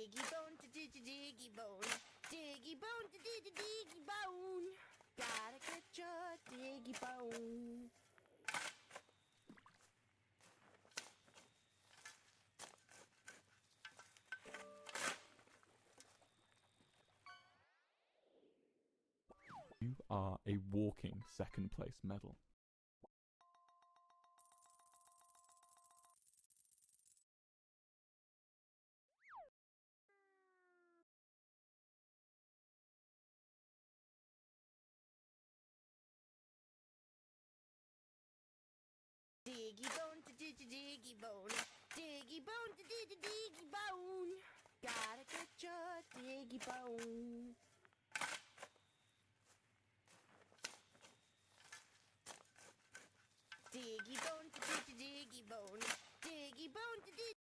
Diggy bone to diggy bone. Diggy bone to diggy bone. Gotta get your diggy bone. You are a walking second place medal. Diggy bone to diggy bone. Diggy bone to diggy bone. Gotta get your diggy bone. Diggy bone to diggy bone. Diggy bone to diggy.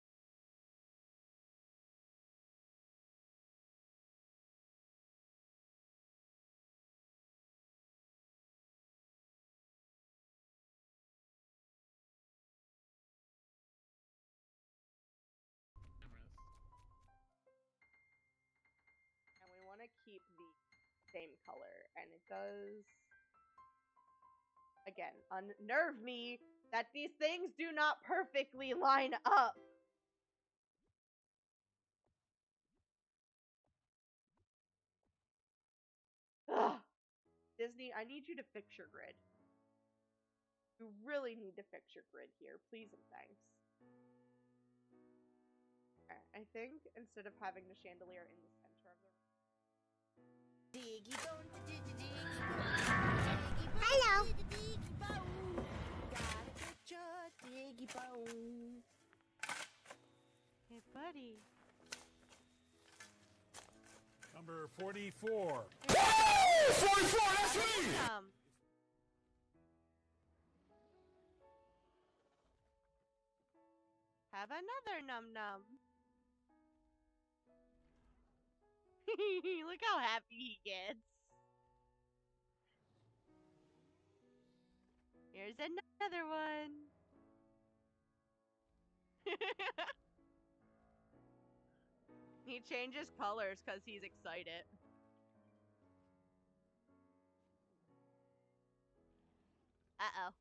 And we want to keep the same color, and it does, again, unnerve me that these things do not perfectly line up. Ugh. Disney, I need you to fix your grid. You really need to fix your grid here, please and thanks. Okay, I think instead of having the chandelier in the center of the Diggy bone to diggy bone. Hello. Diggy bone. Gotta get your diggy bone. Hey, buddy. Number 44. Woo! 44, that's me! Have another num num. Look how happy he gets. Here's another one. He changes colors because he's excited. Uh-oh.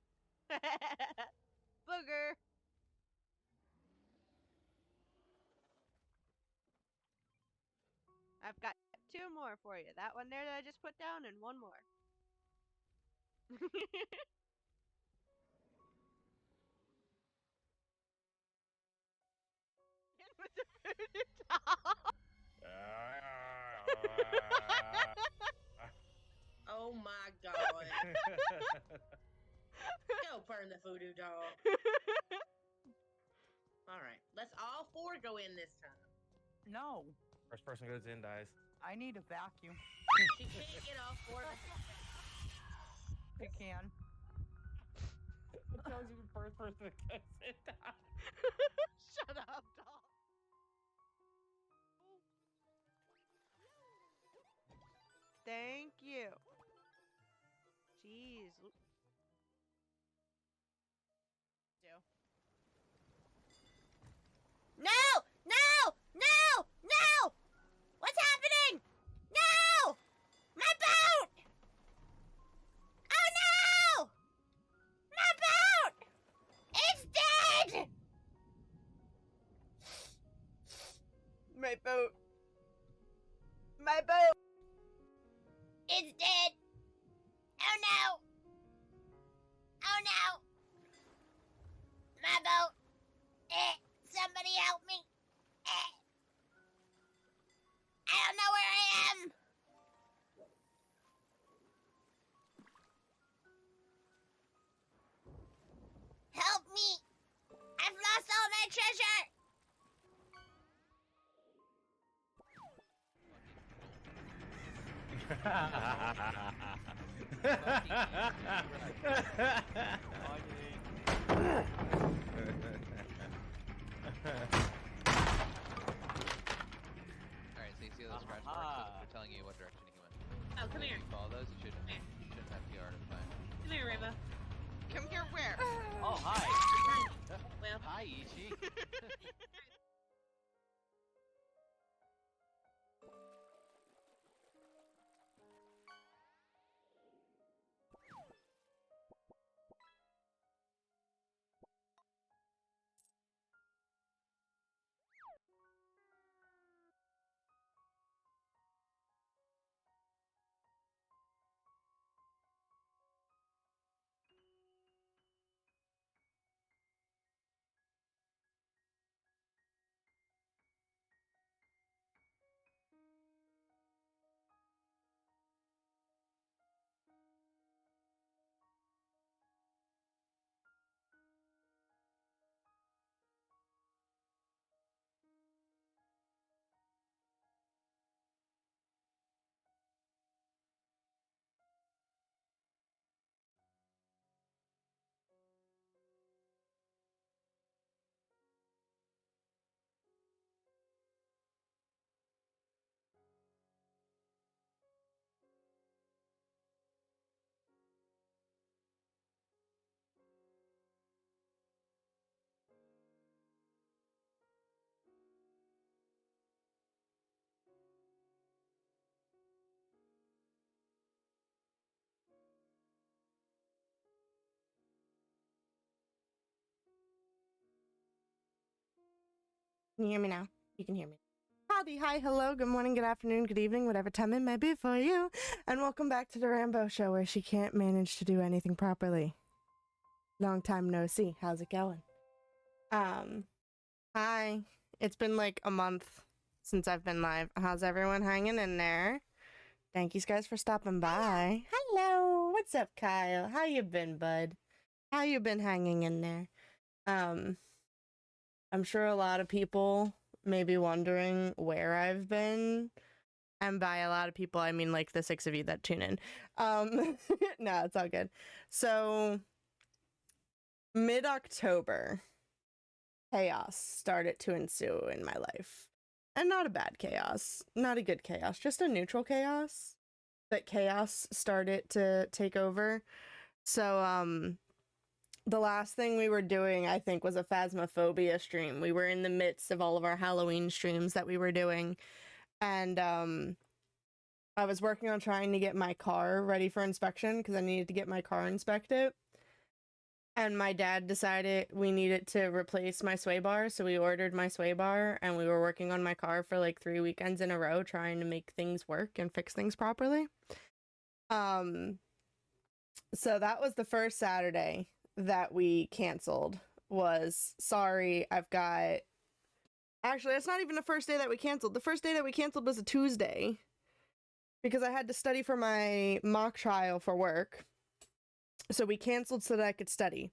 Booger. I've got 2 more for you. That one there that I just put down and 1 more. With the voodoo doll. Oh my god. Go burn the voodoo doll. Alright, let's all 4 go in this time. No, First person goes in, dies. I need a vacuum. She can't get all 4 of us. I can. It tells you first person goes in, dies. Shut up, doll. Thank you. Jeez. No! No! No! No! What's happening? No! My boat! Oh no! My boat! It's dead! My boat. My boat. It's dead. Oh no. Oh no. My boat. Somebody help me. I don't know where I am. Help me. I've lost all my treasure. Alright, so you see those scratch marks? They're telling you what direction he went. Oh, come So if here. you follow those, you shouldn't have PR to find. Come here, Rainbow. Come here where? Oh, hi! Well, Hi, Ichi! Can you hear me now? You can hear me. Howdy, hi, hello, good morning, good afternoon, good evening, whatever time it may be for you. And welcome back to the Rambo Show, where she can't manage to do anything properly. Long time no see. How's it going? Hi. It's been like a month since I've been live. How's everyone hanging in there? Thank you guys for stopping by. Hello. What's up, Kyle? How you been, bud? How you been hanging in there? I'm sure a lot of people may be wondering where I've been. And by a lot of people, I mean like the 6 of you that tune in. No, it's all good. So, mid-October, chaos started to ensue in my life. And not a bad chaos, not a good chaos, just a neutral chaos. But chaos started to take over. So, the last thing we were doing, I think, was a Phasmophobia stream. We were in the midst of all of our Halloween streams that we were doing. And, I was working on trying to get my car ready for inspection because I needed to get my car inspected. And my dad decided we needed to replace my sway bar, so we ordered my sway bar, and we were working on my car for like 3 weekends in a row trying to make things work and fix things properly. So that was the first Saturday that we canceled. Was sorry, I've got... Actually, that's not even the first day that we canceled. The first day that we canceled was a Tuesday, because I had to study for my mock trial for work. So we canceled so that I could study.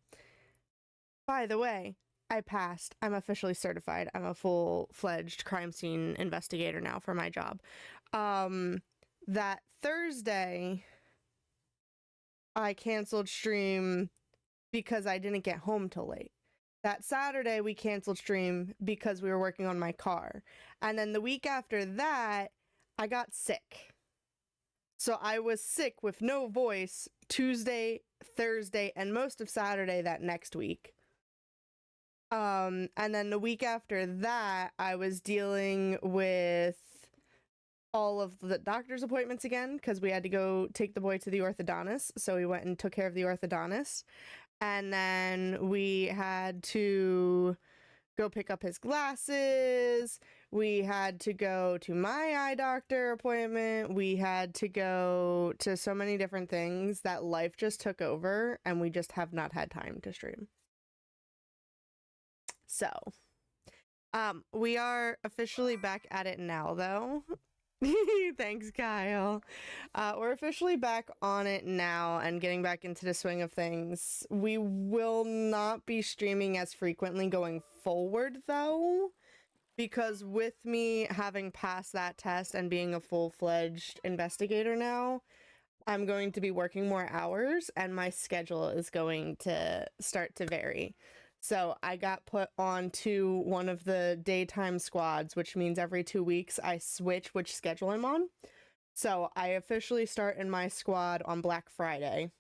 By the way, I passed. I'm officially certified. I'm a full-fledged crime scene investigator now for my job. That Thursday, I canceled stream because I didn't get home till late. That Saturday, we canceled stream because we were working on my car. And then the week after that, I got sick. So I was sick with no voice Tuesday, Thursday, and most of Saturday that next week. And then the week after that, I was dealing with all of the doctor's appointments again because we had to go take the boy to the orthodontist. So we went and took care of the orthodontist. And then we had to go pick up his glasses. We had to go to my eye doctor appointment. We had to go to so many different things that life just took over, and we just have not had time to stream. So, we are officially back at it now, though. Thanks, Kyle. We're officially back on it now and getting back into the swing of things. We will not be streaming as frequently going forward, though, because with me having passed that test and being a full-fledged investigator now, I'm going to be working more hours and my schedule is going to start to vary. So I got put onto one of the daytime squads, which means every 2 weeks I switch which schedule I'm on. So I officially start in my squad on Black Friday.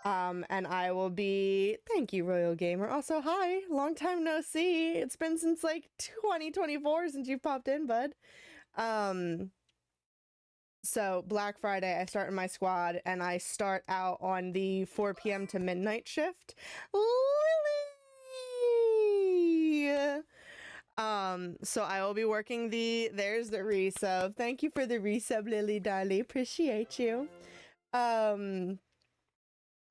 And I will be... Thank you, Royal Gamer. Also, hi! Long time no see. It's been since, like, 2024 since you popped in, bud. So, Black Friday, I start in my squad, and I start out on the 4 p.m. to midnight shift. Lily! So I will be working there's the resub. Thank you for the resub, Lily Darly. Appreciate you. I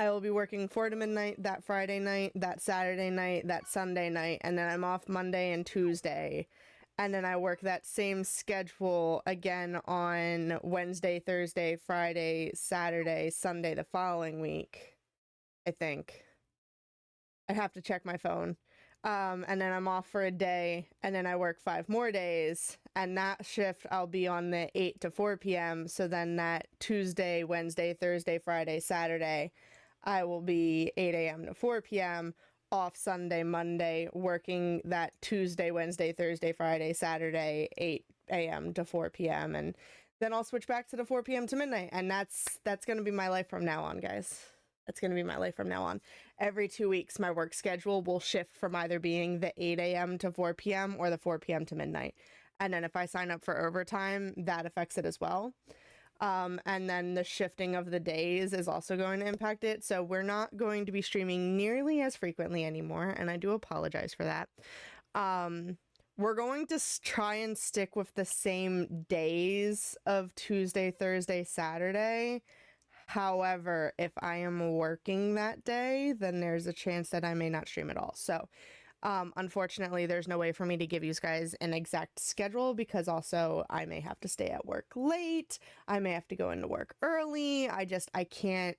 will be working 4 to midnight that Friday night, that Saturday night, that Sunday night, and then I'm off Monday and Tuesday. And then I work that same schedule again on Wednesday, Thursday, Friday, Saturday, Sunday the following week, I think. I'd have to check my phone. And then I'm off for a day, and then I work 5 more days, and that shift I'll be on the 8 to 4 p.m. So then that Tuesday, Wednesday, Thursday, Friday, Saturday, I will be 8 a.m. to 4 p.m. off Sunday, Monday, working that Tuesday, Wednesday, Thursday, Friday, Saturday, 8 a.m. to 4 p.m. And then I'll switch back to the 4 p.m. to midnight, and that's going to be my life from now on, guys. That's going to be my life from now on. Every 2 weeks, my work schedule will shift from either being the 8 a.m. to 4 p.m. or the 4 p.m. to midnight. And then if I sign up for overtime, that affects it as well. And then the shifting of the days is also going to impact it. So we're not going to be streaming nearly as frequently anymore, and I do apologize for that. We're going to try and stick with the same days of Tuesday, Thursday, Saturday. However, if I am working that day, then there's a chance that I may not stream at all. So, unfortunately, there's no way for me to give you guys an exact schedule because also I may have to stay at work late. I may have to go into work early. I can't.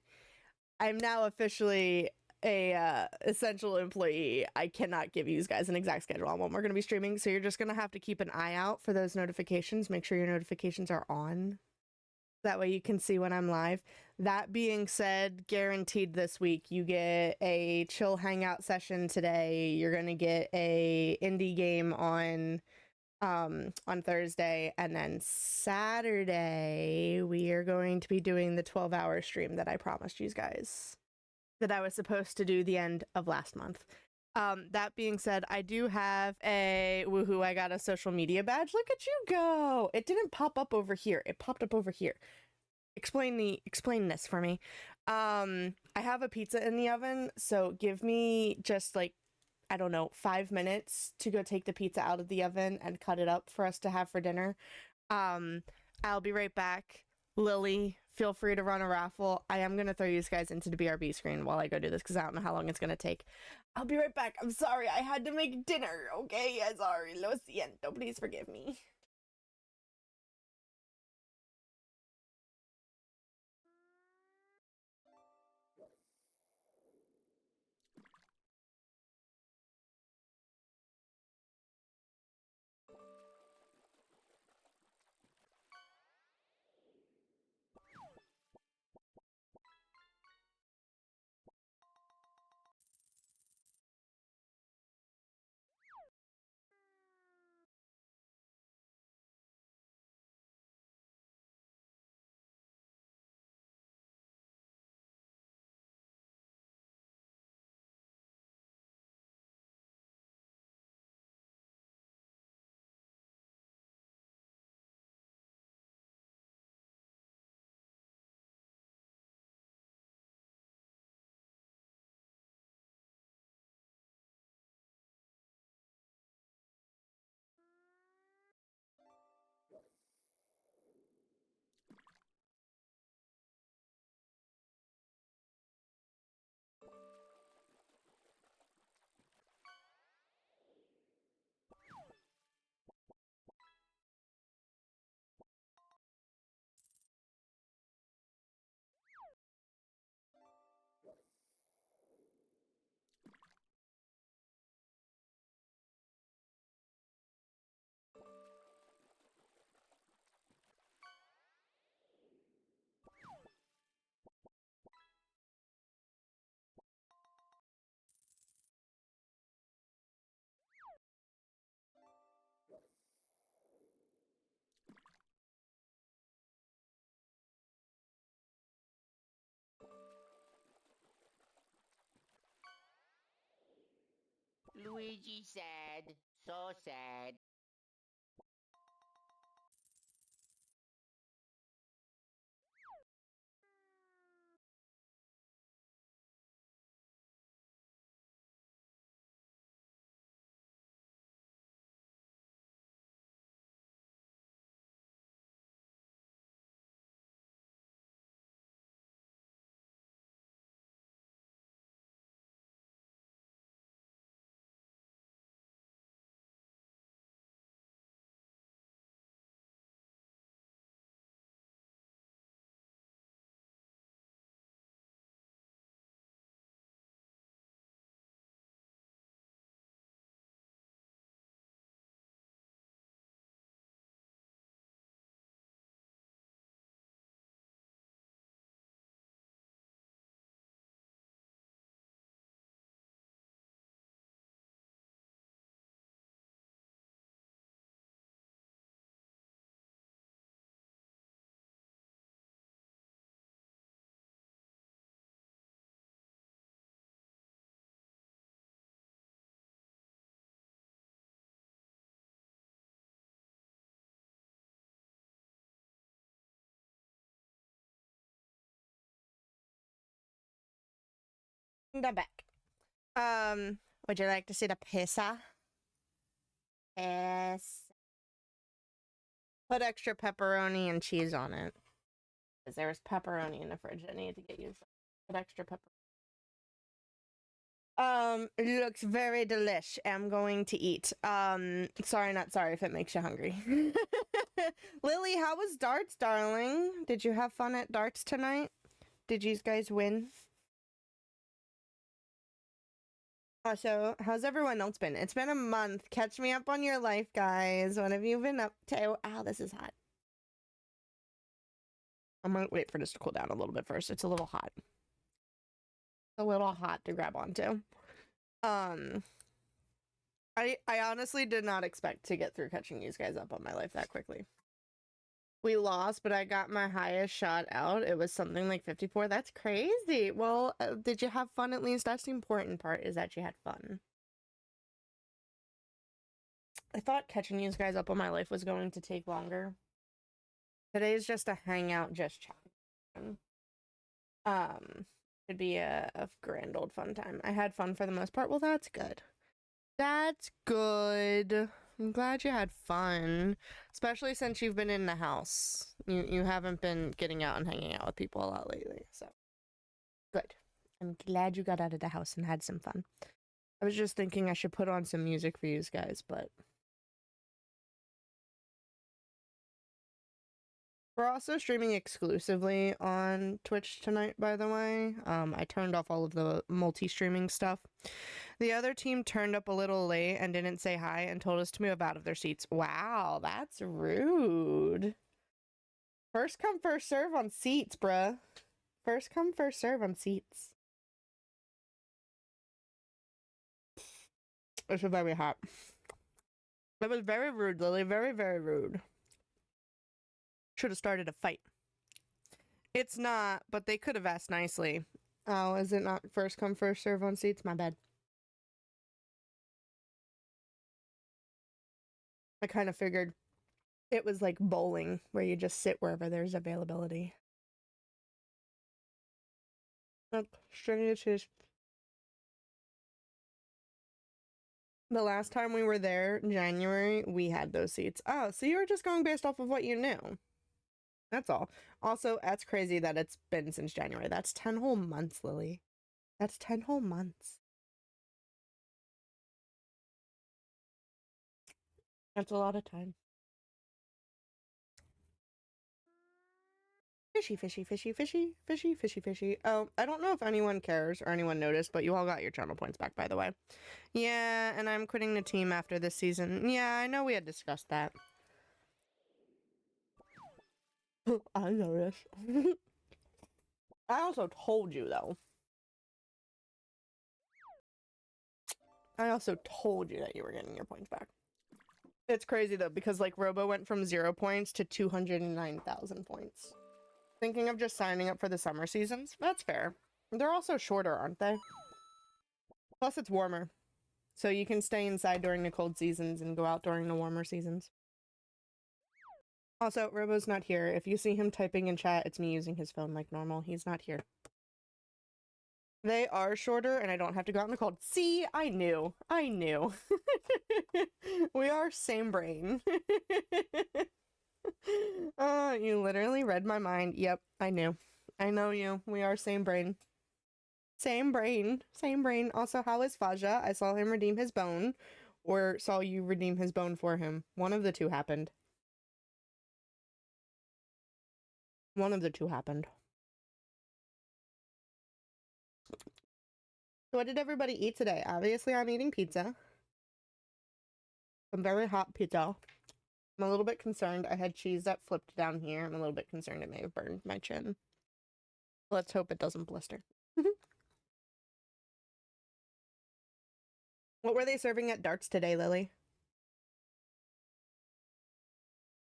I'm now officially a essential employee. I cannot give you guys an exact schedule on when we're going to be streaming. So you're just going to have to keep an eye out for those notifications. Make sure your notifications are on. That way you can see when I'm live. That being said, guaranteed this week you get a chill hangout session today. You're gonna get a indie game on Thursday, and then Saturday we are going to be doing the 12-hour stream that I promised you guys that I was supposed to do the end of last month. That being said, I do have a woohoo, I got a social media badge. Look at you go. It didn't pop up over here. It popped up over here. Explain this for me. I have a pizza in the oven, so give me just like, I don't know, 5 minutes to go take the pizza out of the oven and cut it up for us to have for dinner. I'll be right back. Lily, feel free to run a raffle. I am going to throw you guys into the BRB screen while I go do this because I don't know how long it's going to take. I'll be right back. I'm sorry. I had to make dinner, okay? I'm sorry. Lo siento. Please forgive me. Luigi sad. So sad. I'm back. Would you like to see the pizza? Yes. Put extra pepperoni and cheese on it. Because there was pepperoni in the fridge that needed to get used. Put extra pepper. It looks very delish. I'm going to eat. Sorry, not sorry if it makes you hungry. Lily, how was darts, darling? Did you have fun at darts tonight? Did you guys win? Also, how's everyone else been? It's been a month. Catch me up on your life, guys. What have you been up to? Ow, this is hot. I'm gonna wait for this to cool down a little bit first. It's a little hot. A little hot to grab onto. I honestly did not expect to get through catching you guys up on my life that quickly. We lost, but I got my highest shot out. It was something like 54. That's crazy. Well, did you have fun at least? That's the important part, is that you had fun. I thought catching you guys up on my life was going to take longer. Today's just a hangout, just chatting. It'd be a grand old fun time. I had fun for the most part. Well, that's good. That's good. I'm glad you had fun, especially since you've been in the house. You haven't been getting out and hanging out with people a lot lately, so good. I'm glad you got out of the house and had some fun. I was just thinking I should put on some music for you guys, but we're also streaming exclusively on Twitch tonight, by the way. I turned off all of the multi-streaming stuff. The other team turned up a little late and didn't say hi and told us to move out of their seats. Wow, that's rude. First come, first serve on seats, bruh. First come, first serve on seats. This is very hot. That was very rude, Lily. Very, very rude. Should have started a fight. It's not, but they could have asked nicely. Oh, is it not first come, first serve on seats? My bad. I kind of figured it was like bowling, where you just sit wherever there's availability. The last time we were there, January, we had those seats. Oh, so you were just going based off of what you knew. That's all. Also, that's crazy that it's been since January. That's 10 whole months, Lily. That's 10 whole months. That's a lot of time. Fishy, fishy, fishy, fishy, fishy, fishy, fishy. Oh, I don't know if anyone cares or anyone noticed, but you all got your channel points back, by the way. Yeah, and I'm quitting the team after this season. Yeah, I know we had discussed that. I noticed. I also told you, though. I also told you that you were getting your points back. It's crazy, though, because, like, Robo went from 0 points to 209,000 points. Thinking of just signing up for the summer seasons? That's fair. They're also shorter, aren't they? Plus, it's warmer. So you can stay inside during the cold seasons and go out during the warmer seasons. Also, Robo's not here. If you see him typing in chat, it's me using his phone like normal. He's not here. They are shorter, and I don't have to go out in the cold. See? I knew. I knew. We are same brain. You literally read my mind. Yep, I knew. I know you. We are same brain. Same brain. Same brain. Also, how is Faja? I saw him redeem his bone. Or saw you redeem his bone for him. One of the two happened. One of the two happened. So what did everybody eat today? Obviously, I'm eating pizza. Some very hot pizza. I'm a little bit concerned. I had cheese that flipped down here. I'm a little bit concerned it may have burned my chin. Let's hope it doesn't blister. What were they serving at darts today, Lily?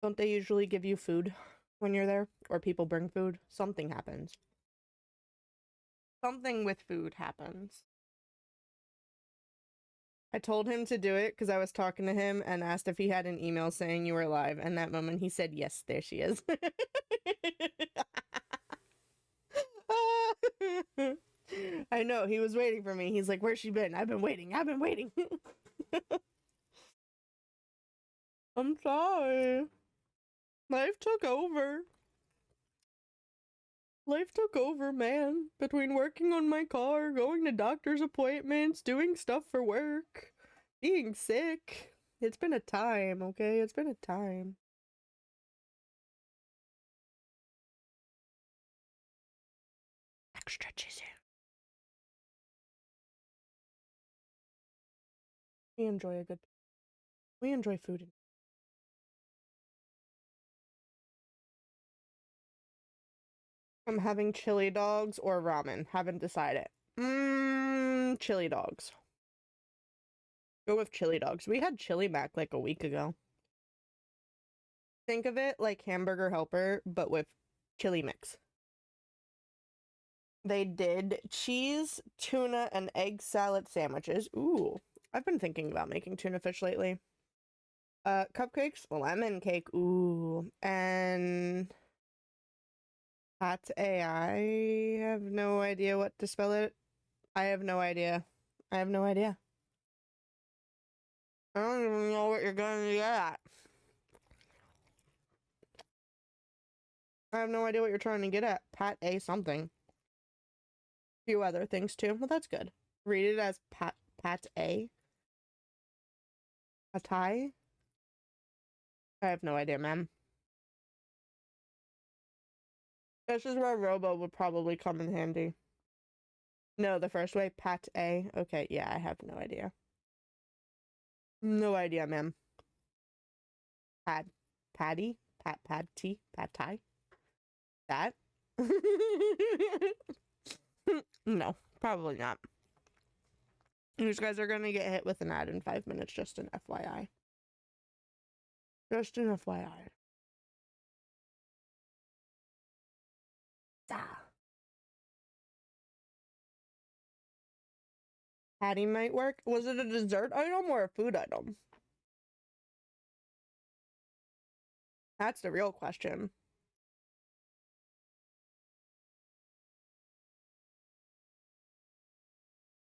Don't they usually give you food when you're there? Or people bring food? Something happens. Something with food happens. I told him to do it because I was talking to him and asked if he had an email saying you were live. And that moment he said, yes, there she is. I know, he was waiting for me. He's like, where's she been? I've been waiting. I've been waiting. I'm sorry. Life took over. Life took over, man. Between working on my car, going to doctor's appointments, doing stuff for work, being sick. It's been a time, okay? It's been a time. Extra cheesy. We enjoy food. I'm having chili dogs or ramen. Haven't decided. Chili dogs. Go with chili dogs. We had chili mac like a week ago. Think of it like Hamburger Helper, but with chili mix. They did cheese, tuna, and egg salad sandwiches. Ooh, I've been thinking about making tuna fish lately. Cupcakes, lemon cake. Ooh, and pate. I have no idea what to spell it. I have no idea. I don't even know what you're gonna get at. I have no idea what you're trying to get at. Pate something. Few other things too. Well, that's good. Read it as pate. Pate. I have no idea, ma'am. This is where Robo would probably come in handy. No, the first way, pate. Okay, yeah, I have no idea. No idea, ma'am. Patty? Patty? That? No, probably not. These guys are gonna get hit with an ad in 5 minutes, just an FYI. Just an FYI. Patty might work. Was it a dessert item or a food item? That's the real question.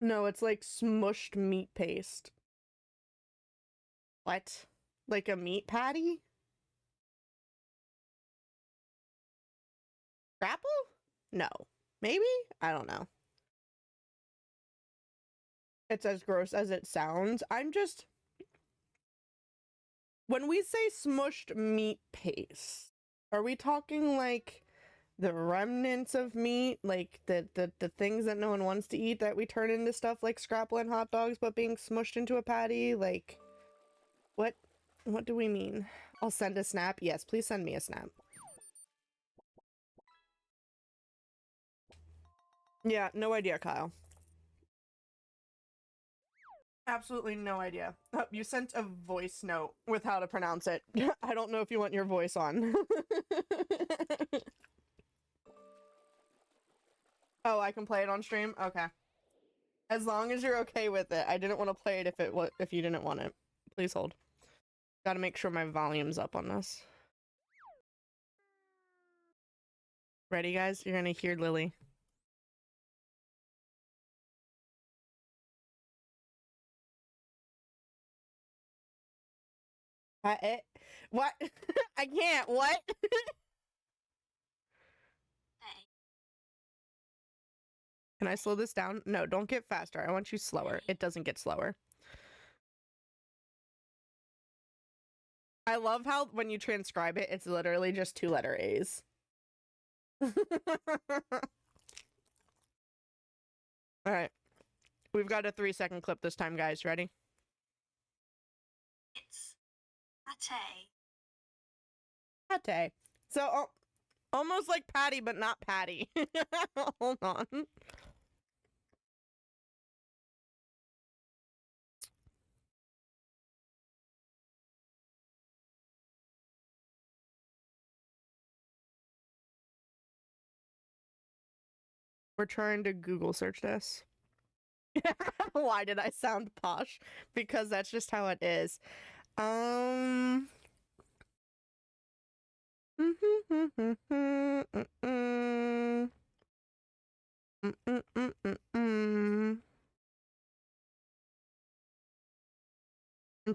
No, it's like smushed meat paste. What? Like a meat patty? Grapple? No. Maybe? I don't know. It's as gross as it sounds. When we say smushed meat paste, are we talking like the remnants of meat, like the things that no one wants to eat that we turn into stuff like scrapple and hot dogs, but being smushed into a patty? Like, what do we mean? I'll send a snap. Yes, please send me a snap. Yeah, no idea, Kyle. Absolutely no idea. Oh, you sent a voice note with how to pronounce it. I don't know if you want your voice on. Oh, I can play it on stream? Okay. As long as you're okay with it. I didn't want to play it if you didn't want it. Please hold. Gotta make sure my volume's up on this. Ready, guys? You're gonna hear Lily. What? I can't. What? Can I slow this down? No, don't get faster. I want you slower. It doesn't get slower. I love how when you transcribe it, it's literally just 2-letter A's. Alright. We've got a 3-second clip this time, guys. Ready? It's pate. Pate. So, almost like Patty, but not Patty. Hold on. We're trying to Google search this. Why did I sound posh? Because that's just how it is. I'm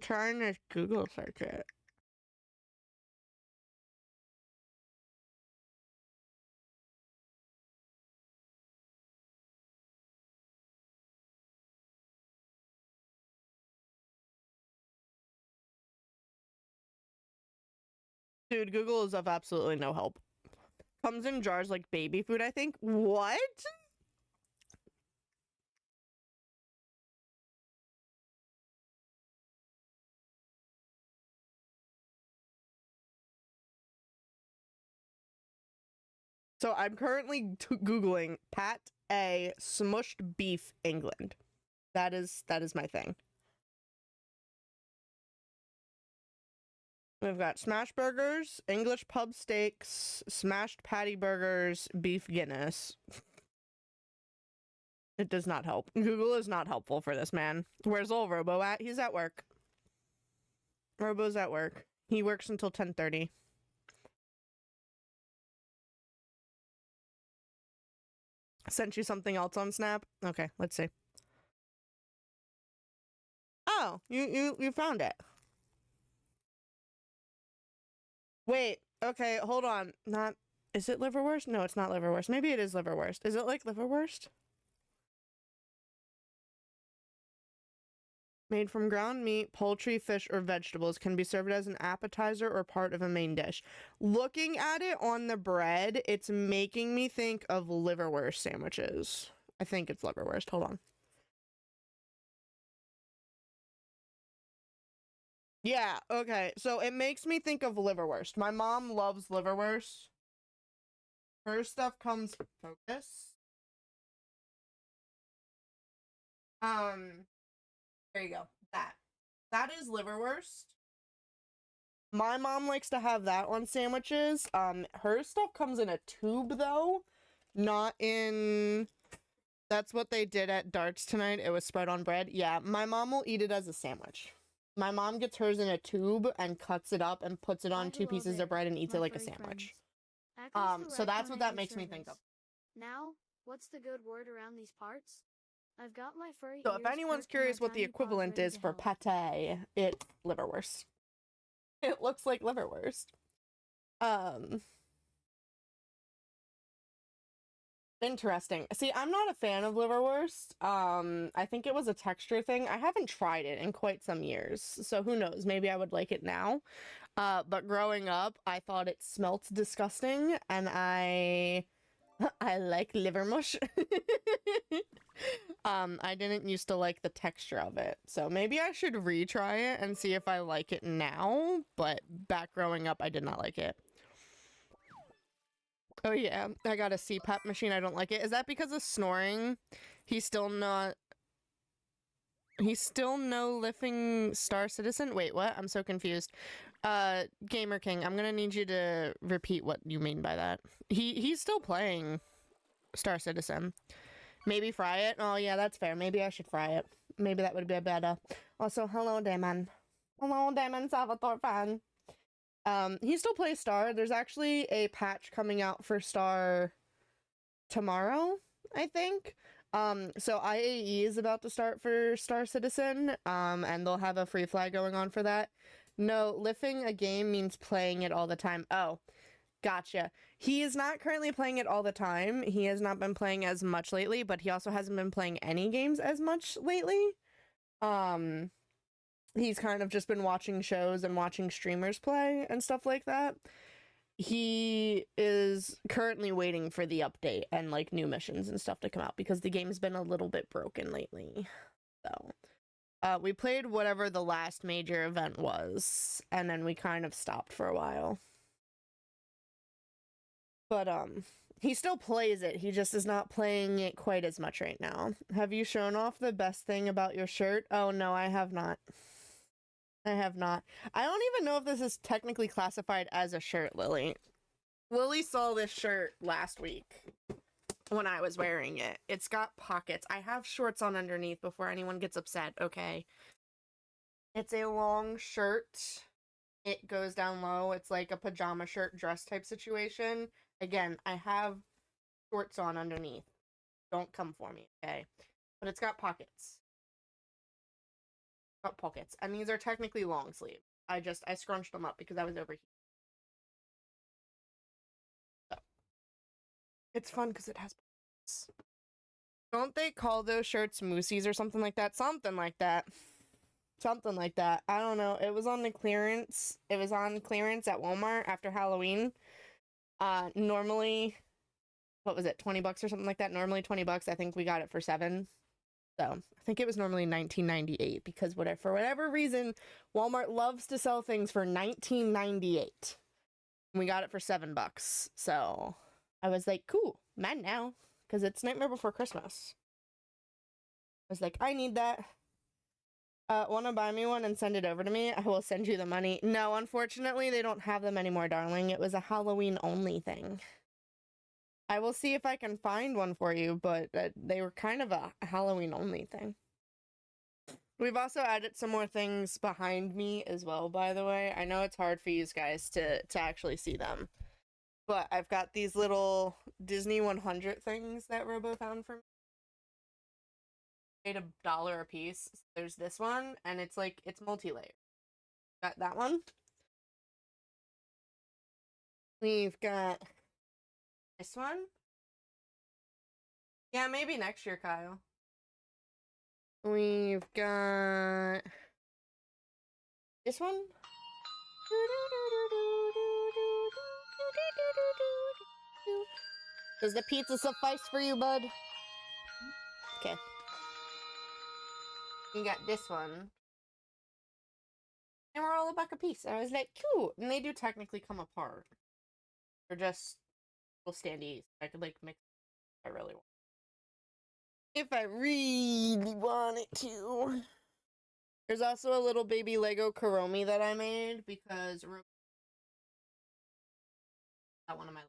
trying to Google search it. Dude, Google is of absolutely no help. Comes in jars like baby food, I think. What? So I'm currently Googling pate smushed beef England. That is my thing. We've got smash burgers, English pub steaks, smashed patty burgers, beef Guinness. It does not help. Google is not helpful for this man. Where's old Robo at? He's at work. Robo's at work. He works until 10:30. Sent you something else on Snap? Okay, let's see. Oh, you found it. Wait, okay, hold on. Is it liverwurst? No, it's not liverwurst. Maybe it is liverwurst. Is it like liverwurst? Made from ground meat, poultry, fish, or vegetables, can be served as an appetizer or part of a main dish. Looking at it on the bread, it's making me think of liverwurst sandwiches. I think it's liverwurst. Hold on. Yeah, okay. So it makes me think of liverwurst. My mom loves liverwurst. Her stuff comes focus. There you go. That is liverwurst. My mom likes to have that on sandwiches. Her stuff comes in a tube though, not in. That's what they did at Darts tonight. It was spread on bread. Yeah, my mom will eat it as a sandwich. My mom gets hers in a tube and cuts it up and puts it on 2 pieces of bread and eats it like a sandwich. So that's what that makes me think of. Now, what's the good word around these parts? I've got my furry So if anyone's curious what the equivalent is for pate, it's liverwurst. It looks like liverwurst. Interesting. See, I'm not a fan of liverwurst. I think it was a texture thing. I haven't tried it in quite some years, so who knows? Maybe I would like it now. But growing up, I thought it smelt disgusting, and I like liver mush. I didn't used to like the texture of it, so maybe I should retry it and see if I like it now, but back growing up, I did not like it. Oh yeah, I got a CPAP machine, I don't like it. Is that because of snoring? He's still no living Star Citizen? Wait, what? I'm so confused. Gamer King, I'm gonna need you to repeat what you mean by that. He's still playing Star Citizen. Maybe fry it? Oh yeah, that's fair. Maybe I should fry it. Maybe that would be better. Also, hello Damon. Hello Damon Salvatore fan. He still plays Star. There's actually a patch coming out for Star tomorrow, I think. So IAE is about to start for Star Citizen, and they'll have a free flag going on for that. No, lifting a game means playing it all the time. Oh, gotcha. He is not currently playing it all the time. He has not been playing as much lately, but he also hasn't been playing any games as much lately. He's kind of just been watching shows and watching streamers play and stuff like that. He is currently waiting for the update and like new missions and stuff to come out because the game's been a little bit broken lately. So we played whatever the last major event was, and then we kind of stopped for a while. But he still plays it. He just is not playing it quite as much right now. Have you shown off the best thing about your shirt? Oh no, I have not. I have not. I don't even know if this is technically classified as a shirt, Lily. Lily saw this shirt last week when I was wearing it. It's got pockets. I have shorts on underneath before anyone gets upset, okay? It's a long shirt. It goes down low. It's like a pajama shirt dress type situation. Again, I have shorts on underneath. Don't come for me, okay? But it's got pockets. Got pockets. And these are technically long sleeve. I scrunched them up because I was overheated. So. It's fun because it has pockets. Don't they call those shirts moosies or something like that? Something like that. Something like that. I don't know. It was on the clearance. It was on clearance at Walmart after Halloween. Normally, what was it, 20 bucks or something like that? Normally 20 bucks. I think we got it for 7. So I think it was normally $19.98 because for whatever reason, Walmart loves to sell things for $19.98. We got it for $7. So I was like, cool, mad now, because it's Nightmare Before Christmas. I was like, I need that. Want to buy me one and send it over to me? I will send you the money. No, unfortunately, they don't have them anymore, darling. It was a Halloween only thing. I will see if I can find one for you, but they were kind of a Halloween only thing. We've also added some more things behind me as well, by the way. I know it's hard for you guys to actually see them. But I've got these little Disney 100 things that Robo found for me. Paid $1 a piece. There's this one, and it's multi-layered. Got that one. We've got this one. Yeah, maybe next year, Kyle. We've got this one. Does the pizza suffice for you, bud? Okay. You got this one. And we're all $1 a piece. And I was like, cool. And they do technically come apart. They're just little standees. I could mix if I really want. If I really wanted to. There's also a little baby Lego Kuromi that I made because that one of my.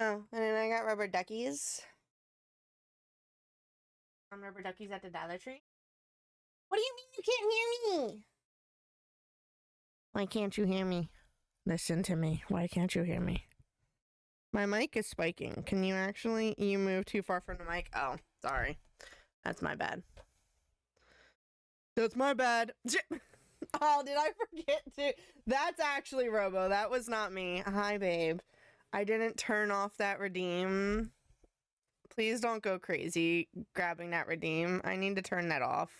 Oh, and then I got rubber duckies. Rubber duckies at the Dollar Tree. What do you mean you can't hear me? Why can't you hear me? Listen to me. Why can't you hear me? My mic is spiking. Can you actually... You moved too far from the mic? Oh, sorry. That's my bad. That's my bad. Oh, did I forget to... That's actually Robo. That was not me. Hi, babe. I didn't turn off that redeem. Please don't go crazy grabbing that redeem. I need to turn that off.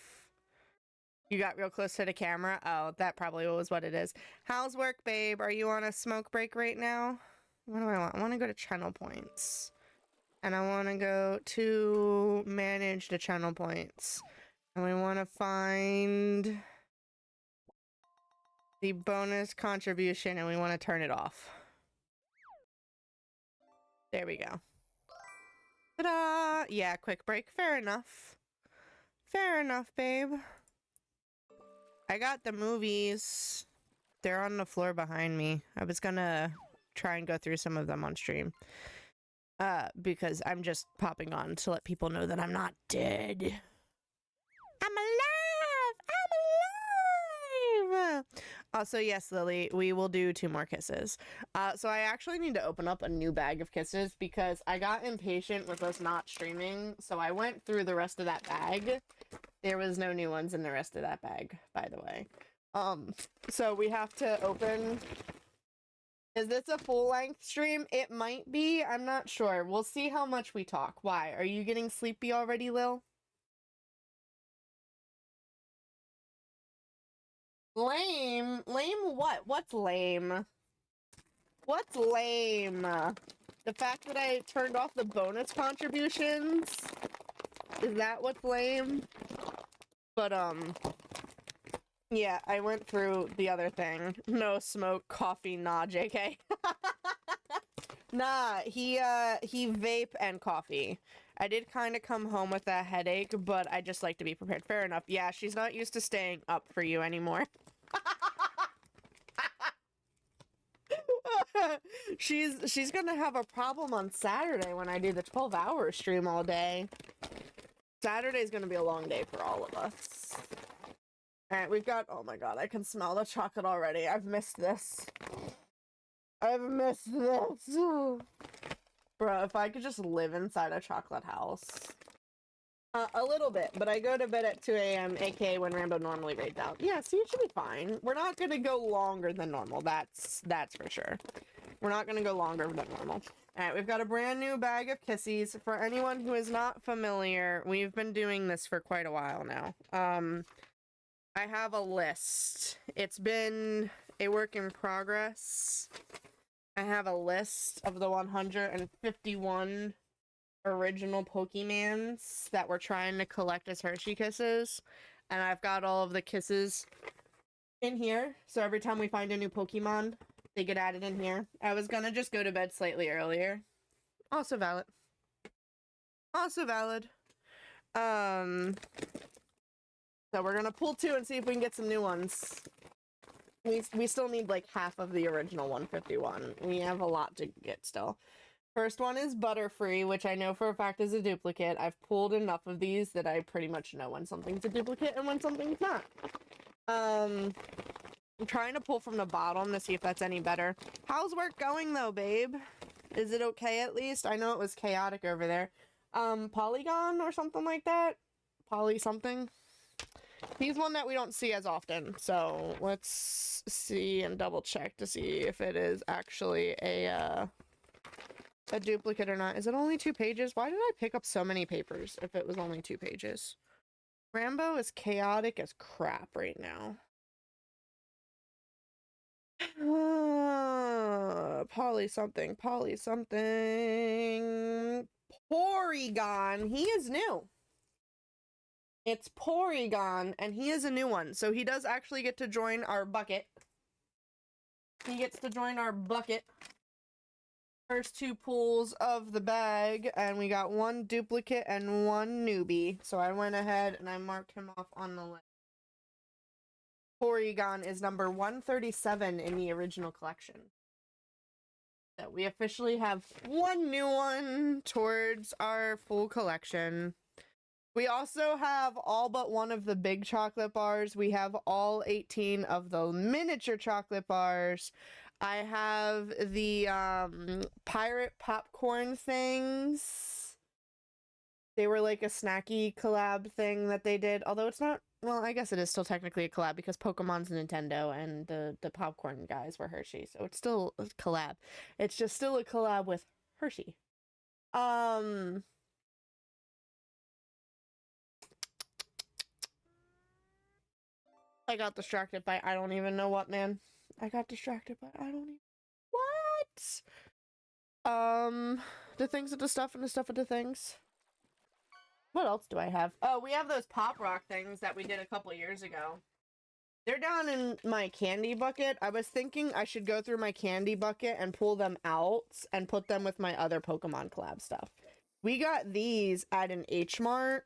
You got real close to the camera? Oh, that probably was what it is. How's work, babe? Are you on a smoke break right now? What do I want? I want to go to channel points. And I want to go to manage the channel points. And we want to find the bonus contribution and we want to turn it off. There we go. Ta-da! Yeah, quick break. Fair enough. Fair enough, babe. I got the movies. They're on the floor behind me. I was gonna try and go through some of them on stream. Because I'm just popping on to let people know that I'm not dead. I'm alive! I'm alive! Also, yes, Lily, we will do 2 more kisses. So I actually need to open up a new bag of kisses because I got impatient with us not streaming. So I went through the rest of that bag. There was no new ones in the rest of that bag, by the way. So we have to open... Is this a full-length stream? It might be. I'm not sure. We'll see how much we talk. Why? Are you getting sleepy already, Lil? Lame? Lame what? What's lame? What's lame? The fact that I turned off the bonus contributions? Is that what's lame? But, yeah, I went through the other thing. No smoke, coffee, nah, JK. Nah, he vape and coffee. I did kind of come home with a headache, but I just like to be prepared. Fair enough. Yeah, she's not used to staying up for you anymore. She's gonna have a problem on Saturday when I do the 12-hour stream all day. Saturday's gonna be a long day for all of us. Alright, we've got... Oh my god, I can smell the chocolate already. I've missed this. I've missed this. Bro, if I could just live inside a chocolate house. A little bit, but I go to bed at 2 a.m., aka when Rambo normally raids out. Yeah, so you should be fine. We're not gonna go longer than normal. That's for sure. We're not gonna go longer than normal. Alright, we've got a brand new bag of kissies. For anyone who is not familiar, we've been doing this for quite a while now. I have a list. It's been a work in progress. I have a list of the 151 original Pokemans that we're trying to collect as Hershey Kisses. And I've got all of the kisses in here. So every time we find a new Pokemon, they get added in here. I was gonna just go to bed slightly earlier. Also valid. Also valid. So we're gonna pull 2 and see if we can get some new ones. We still need like half of the original 151. We have a lot to get still. First one is Butterfree, which I know for a fact is a duplicate. I've pulled enough of these that I pretty much know when something's a duplicate and when something's not. I'm trying to pull from the bottom to see if that's any better. How's work going though, babe? Is it okay at least? I know it was chaotic over there. Polygon or something like that? Poly something? He's one that we don't see as often, so let's see and double check to see if it is actually a duplicate or not. Is it only 2 pages? Why did I pick up so many papers if it was only 2 pages? Rambo is chaotic as crap right now. Poly something. Porygon. He is new. It's Porygon, and he is a new one. So he does actually get to join our bucket. He gets to join our bucket. First 2 pulls of the bag, and we got 1 duplicate and 1 newbie. So I went ahead and I marked him off on the list. Porygon is number 137 in the original collection. So we officially have 1 new one towards our full collection. We also have all but 1 of the big chocolate bars. We have all 18 of the miniature chocolate bars. I have the pirate popcorn things. They were like a snacky collab thing that they did. Although it's not, well, I guess it is still technically a collab because Pokemon's Nintendo and the popcorn guys were Hershey. So it's still a collab. It's just still a collab with Hershey. I got distracted by I don't even know what, man. I got distracted by I don't even what? The things with the stuff and the stuff with the things. What else do I have? Oh, we have those pop rock things that we did a couple years ago. They're down in my candy bucket. I was thinking I should go through my candy bucket and pull them out and put them with my other Pokemon collab stuff. We got these at an H Mart.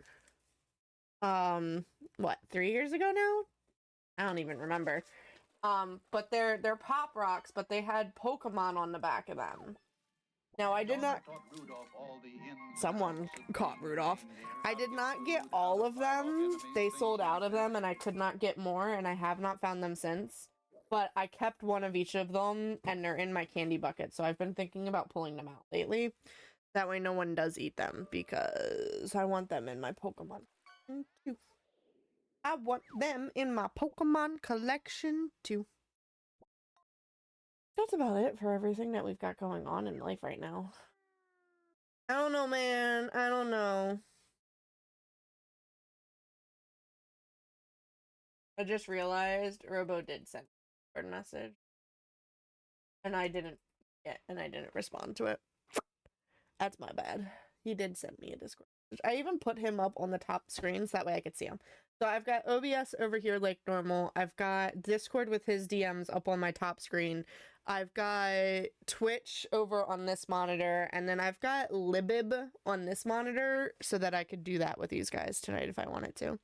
What, 3 years ago now? I don't even remember. But they're pop rocks, but they had Pokemon on the back of them. Now I did not. Someone caught Rudolph. I did not get all of them. They sold out of them, and I could not get more, and I have not found them since. But I kept 1 of each of them, and they're in my candy bucket. So I've been thinking about pulling them out lately. That way, no one does eat them because I want them in my Pokemon too. I want them in my Pokemon collection too. That's about it for everything that we've got going on in life right now. I don't know, man. I don't know. I just realized Robo did send a message. And I didn't respond to it. That's my bad. He did send me a Discord message. I even put him up on the top screen so that way I could see him. So I've got OBS over here like normal. I've got Discord with his DMs up on my top screen. I've got Twitch over on this monitor. And then I've got Libib on this monitor so that I could do that with these guys tonight if I wanted to.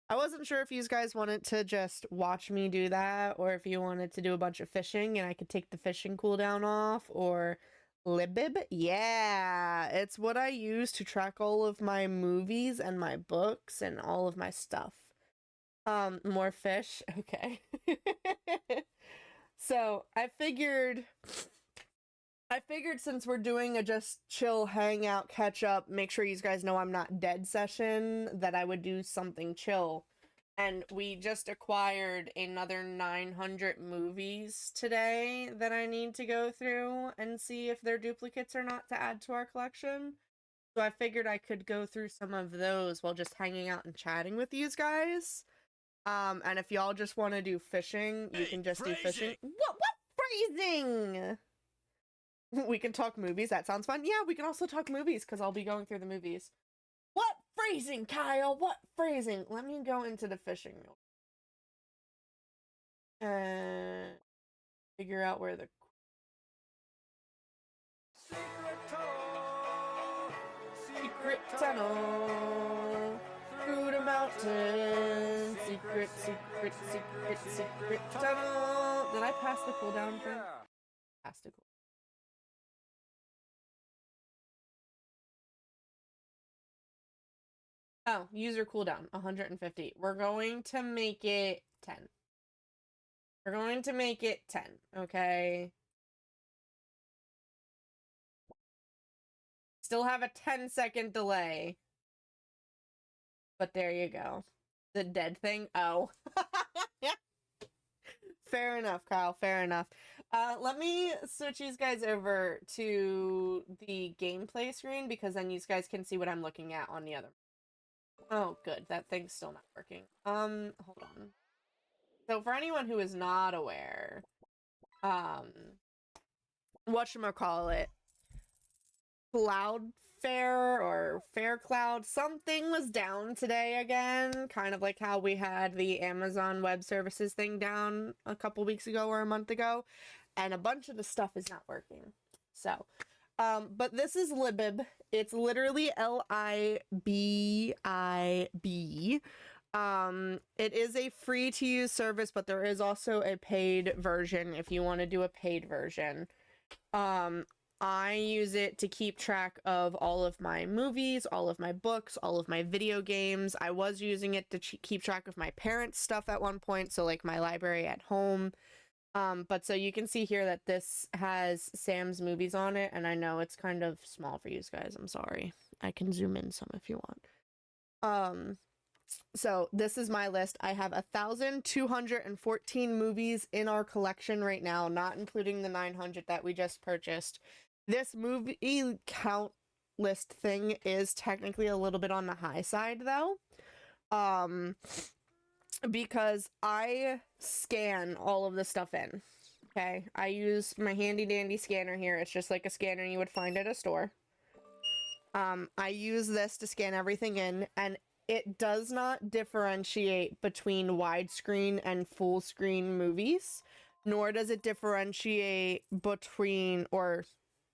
I wasn't sure if you guys wanted to just watch me do that or if you wanted to do a bunch of fishing and I could take the fishing cooldown off, or Libib. Yeah, it's what I use to track all of my movies and my books and all of my stuff. More fish. Okay. So I figured I figured since we're doing a just chill hangout catch up, make sure you guys know I'm not dead session, that I would do something chill. And we just acquired another 900 movies today that I need to go through and see if they're duplicates or not to add to our collection. So I figured I could go through some of those while just hanging out and chatting with you guys. And if y'all just want to do fishing, you can just do fishing. What phrasing? We can talk movies. That sounds fun. Yeah, we can also talk movies because I'll be going through the movies. What phrasing, Kyle? What phrasing? Let me go into the fishing reel. Figure out where the secret tunnel through the mountain. Secret tunnel. Did I pass the cooldown thing? Pass the cooldown. Oh, user cooldown, 150. We're going to make it 10. We're going to make it 10, okay? Still have a 10-second delay. But there you go. The dead thing? Oh. Fair enough, Kyle. Fair enough. Let me switch you guys over to the gameplay screen because then you guys can see what I'm looking at on the other. Oh, good. That thing's still not working. Hold on. So for anyone who is not aware, whatchamacallit, Cloudflare or FairCloud, something was down today again, kind of like how we had the Amazon Web Services thing down a couple weeks ago or a month ago, and a bunch of the stuff is not working. So, but this is Libib. It's literally Libib. It is a free to use service, but there is also a paid version if you want to do a paid version. I use it to keep track of all of my movies, all of my books, all of my video games. I was using it to keep track of my parents' stuff at one point, so like my library at home. But so you can see here that this has Sam's movies on it, and I know it's kind of small for you guys. I'm sorry. I can zoom in some if you want. So this is my list. I have 1,214 movies in our collection right now, not including the 900 that we just purchased. This movie count list thing is technically a little bit on the high side though. Because I scan all of the stuff in. Okay, I use my handy dandy scanner here. It's just like a scanner you would find at a store. I use this to scan everything in, and it does not differentiate between widescreen and full screen movies, nor does it differentiate between, or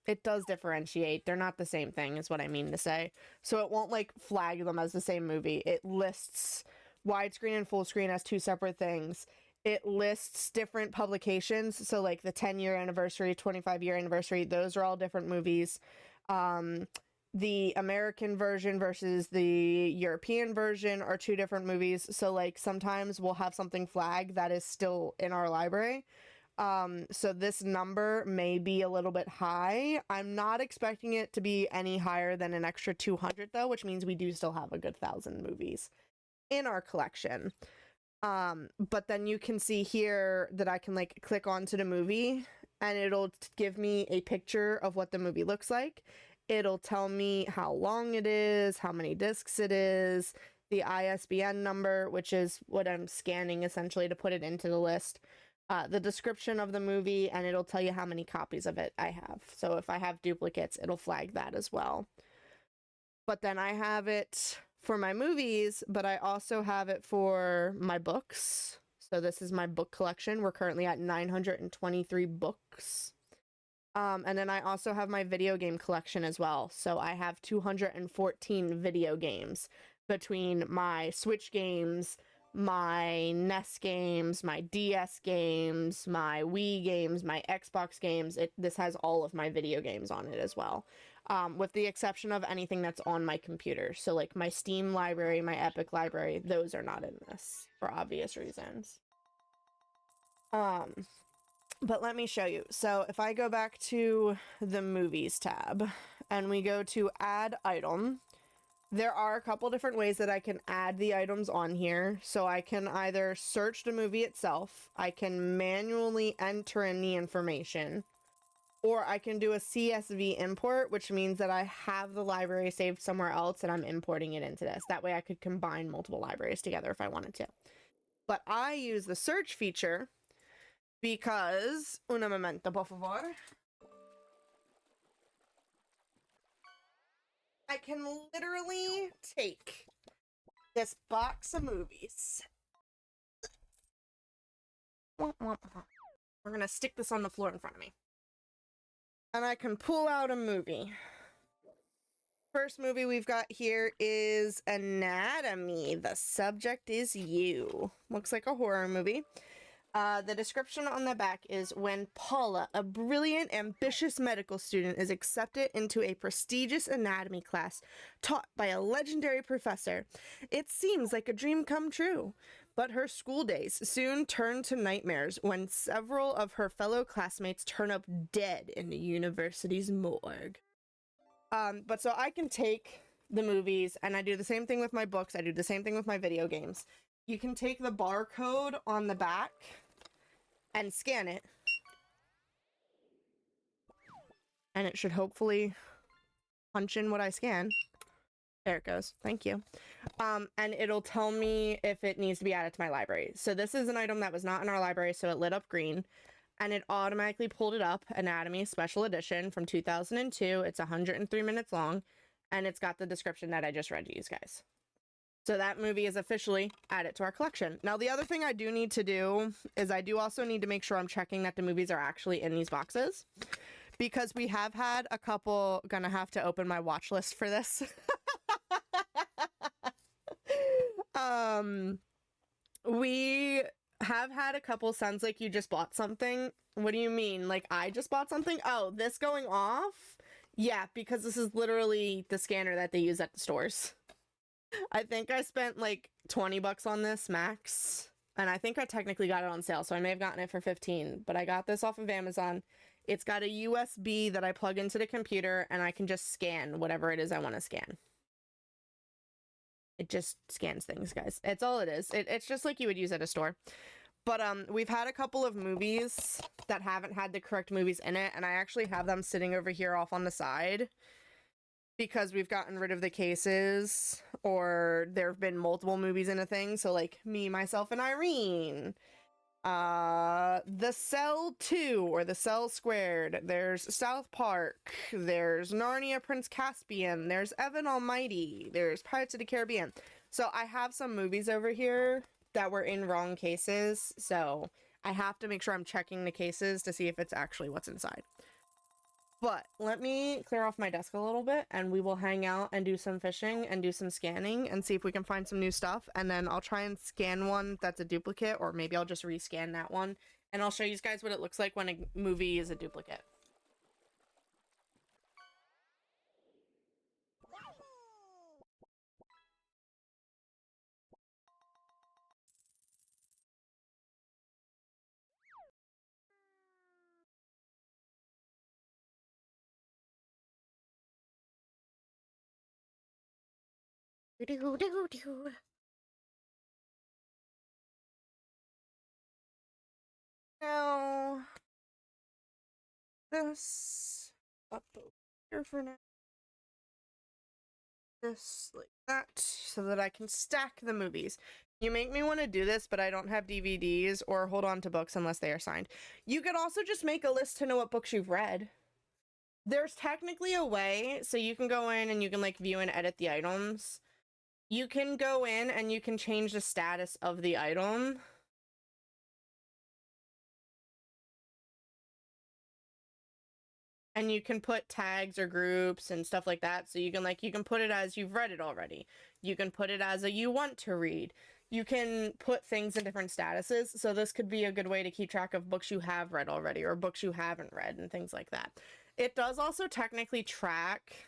it does differentiate. They're not the same thing is what I mean to say. So it won't like flag them as the same movie. It lists widescreen and full screen as two separate things. It lists different publications. So like the 10-year anniversary, 25-year anniversary, those are all different movies. The American version versus the European version are two different movies. So like sometimes we'll have something flagged that is still in our library. So this number may be a little bit high. I'm not expecting it to be any higher than an extra 200 though, which means we do still have a good 1,000 movies in our collection. But then you can see here that I can like click onto the movie and it'll give me a picture of what the movie looks like. It'll tell me how long it is, how many discs it is, the ISBN number, which is what I'm scanning essentially to put it into the list, the description of the movie, and it'll tell you how many copies of it I have. So if I have duplicates, it'll flag that as well. But then I have it for my movies, but I also have it for my books. So this is my book collection. We're currently at 923 books. And then I also have my video game collection as well. So I have 214 video games between my Switch games, my NES games, my DS games, my Wii games, my Xbox games. This has all of my video games on it as well. With the exception of anything that's on my computer. So like my Steam library, my Epic library, those are not in this for obvious reasons. But let me show you. So if I go back to the movies tab and we go to add item, there are a couple different ways that I can add the items on here. So I can either search the movie itself, I can manually enter in the information, or I can do a CSV import, which means that I have the library saved somewhere else and I'm importing it into this. That way I could combine multiple libraries together if I wanted to. But I use the search feature because, un momento, por favor. I can literally take this box of movies. We're gonna stick this on the floor in front of me. And I can pull out a movie. First movie we've got here is Anatomy. The subject is you. Looks like a horror movie. The description on the back is when Paula, a brilliant, ambitious medical student, is accepted into a prestigious anatomy class taught by a legendary professor. It seems like a dream come true, but her school days soon turn to nightmares when several of her fellow classmates turn up dead in the university's morgue. But so I can take the movies, and I do the same thing with my books, I do the same thing with my video games. You can take the barcode on the back and scan it, and it should hopefully punch in what I scan. There it goes. Thank you. And it'll tell me if it needs to be added to my library. So this is an item that was not in our library, so it lit up green, and it automatically pulled it up. Anatomy Special Edition from 2002. It's 103 minutes long, and it's got the description that I just read to you guys. So that movie is officially added to our collection. Now, the other thing I do need to do is I do also need to make sure I'm checking that the movies are actually in these boxes, because we have had a couple. Gonna have to open my watch list for this. We have had a couple. Sounds like you just bought something. What do you mean? Like I just bought something? Oh, this going off? Yeah, because this is literally the scanner that they use at the stores. I think I spent like 20 bucks on this max, and I think I technically got it on sale, so I may have gotten it for 15, but I got this off of Amazon. It's got a USB that I plug into the computer, and I can just scan whatever it is I want to scan. It just scans things, guys. It's all it is. It's just like you would use at a store. But we've had a couple of movies that haven't had the correct movies in it, and I actually have them sitting over here off on the side because we've gotten rid of the cases, or there have been multiple movies in a thing. So like Me, Myself, and Irene, The Cell 2 or The Cell Squared, there's South Park, there's Narnia Prince Caspian, there's Evan Almighty, there's Pirates of the Caribbean. So I have some movies over here that were in wrong cases, so I have to make sure I'm checking the cases to see if it's actually what's inside. But let me clear off my desk a little bit, and we will hang out and do some fishing and do some scanning and see if we can find some new stuff. And then I'll try and scan one that's a duplicate, or maybe I'll just rescan that one. And I'll show you guys what it looks like when a movie is a duplicate. Now, this up over here for now. This like that, so that I can stack the movies. You make me want to do this, but I don't have DVDs or hold on to books unless they are signed. You could also just make a list to know what books you've read. There's technically a way, so you can go in and you can like view and edit the items. You can go in and you can change the status of the item. And you can put tags or groups and stuff like that. So you can put it as you've read it already. You can put it as a you want to read. You can put things in different statuses. So this could be a good way to keep track of books you have read already or books you haven't read and things like that. It does also technically track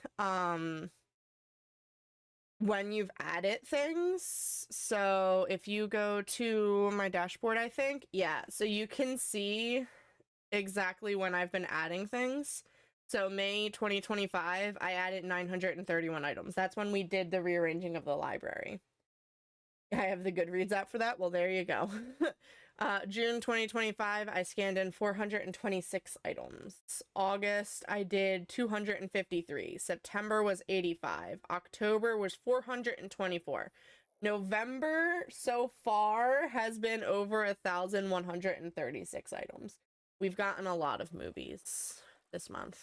when you've added things. So if you go to my dashboard, I think, yeah, so you can see exactly when I've been adding things. So May 2025, I added 931 items. That's when we did the rearranging of the library. I have the Goodreads app for that. Well, there you go. June 2025, I scanned in 426 items. August, I did 253. September was 85. October was 424. November so far has been over 1,136 items. We've gotten a lot of movies this month.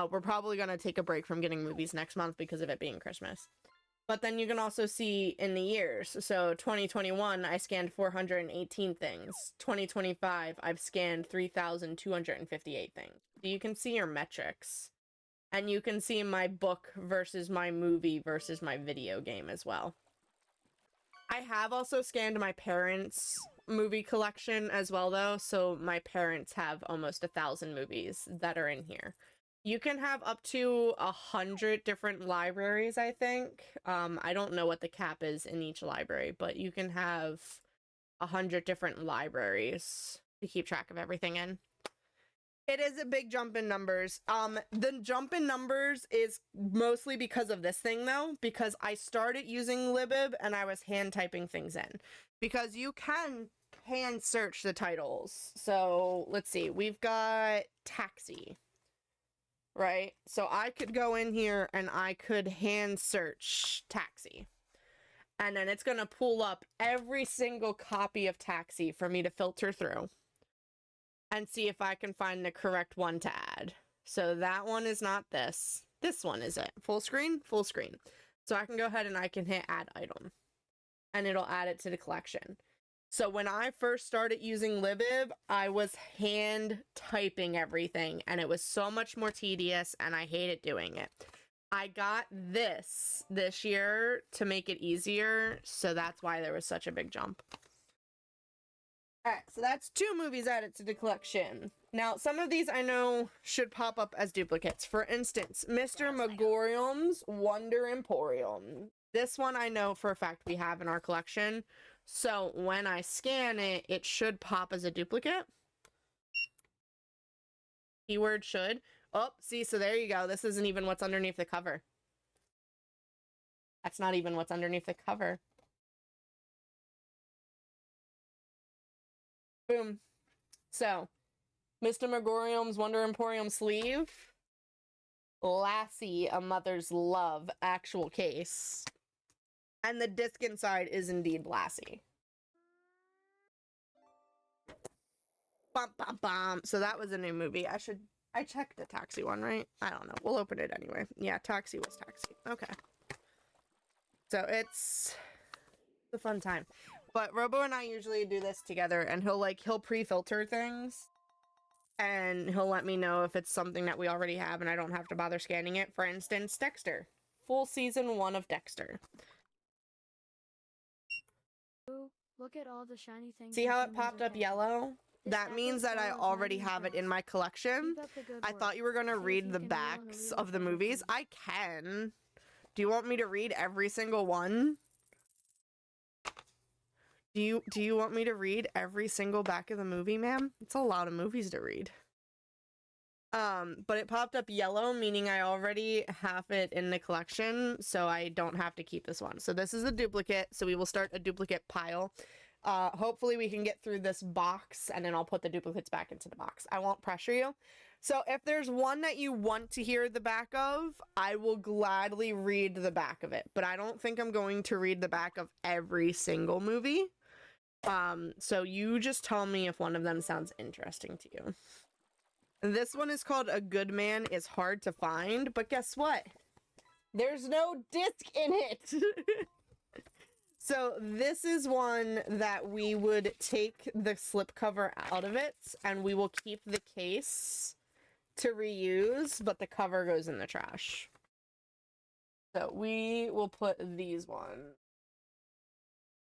We're probably going to take a break from getting movies next month because of it being Christmas. But then you can also see in the years. So 2021, I scanned 418 things. 2025, I've scanned 3,258 things. You can see your metrics. And you can see my book versus my movie versus my video game as well. I have also scanned my parents' movie collection as well, though. So my parents have almost 1,000 movies that are in here. You can have up to 100 different libraries, I think. I don't know what the cap is in each library, but you can have 100 different libraries to keep track of everything in. It is a big jump in numbers. The jump in numbers is mostly because of this thing, though, because I started using Libib and I was hand typing things in. Because you can hand search the titles. So let's see, we've got Taxi. Right? So I could go in here and I could hand search Taxi. And then it's going to pull up every single copy of Taxi for me to filter through and see if I can find the correct one to add. So that one is not this. This one is it. Full screen? Full screen. So I can go ahead and I can hit add item. And it'll add it to the collection. So when I first started using Libib, I was hand typing everything and it was so much more tedious and I hated doing it. I got this year to make it easier, so that's why there was such a big jump. Alright, so that's 2 movies added to the collection. Now, some of these I know should pop up as duplicates. For instance, Mr. Megorium's Wonder Emporium. This one I know for a fact we have in our collection. So when I scan it, it should pop as a duplicate. Keyword should. Oh, see, so there you go. This isn't even what's underneath the cover. That's not even what's underneath the cover. Boom. So, Mr. Megorium's Wonder Emporium sleeve. Lassie, A Mother's Love, actual case. And the disc inside is indeed Lassie. Bum, bum, bum. So that was a new movie. I checked the Taxi one, right? I don't know. We'll open it anyway. Yeah, Taxi was Taxi. Okay. So it's a fun time. But Robo and I usually do this together, and he'll pre-filter things. And he'll let me know if it's something that we already have and I don't have to bother scanning it. For instance, Dexter. Full season 1 of Dexter. Ooh, look at all the shiny things. See how it popped up yellow? That means that I already have it in my collection. I thought you were going to read the backs of the movies. I can. Do you want me to read every single one? Do you want me to read every single back of the movie, ma'am? It's a lot of movies to read. But it popped up yellow, meaning I already have it in the collection, so I don't have to keep this one. So this is a duplicate, so we will start a duplicate pile. Hopefully we can get through this box, and then I'll put the duplicates back into the box. I won't pressure you. So if there's one that you want to hear the back of, I will gladly read the back of it. But I don't think I'm going to read the back of every single movie. So you just tell me if one of them sounds interesting to you. This one is called A Good Man Is Hard to Find, but guess what? There's no disc in it! So this is one that we would take the slipcover out of it, and we will keep the case to reuse, but the cover goes in the trash. So we will put these ones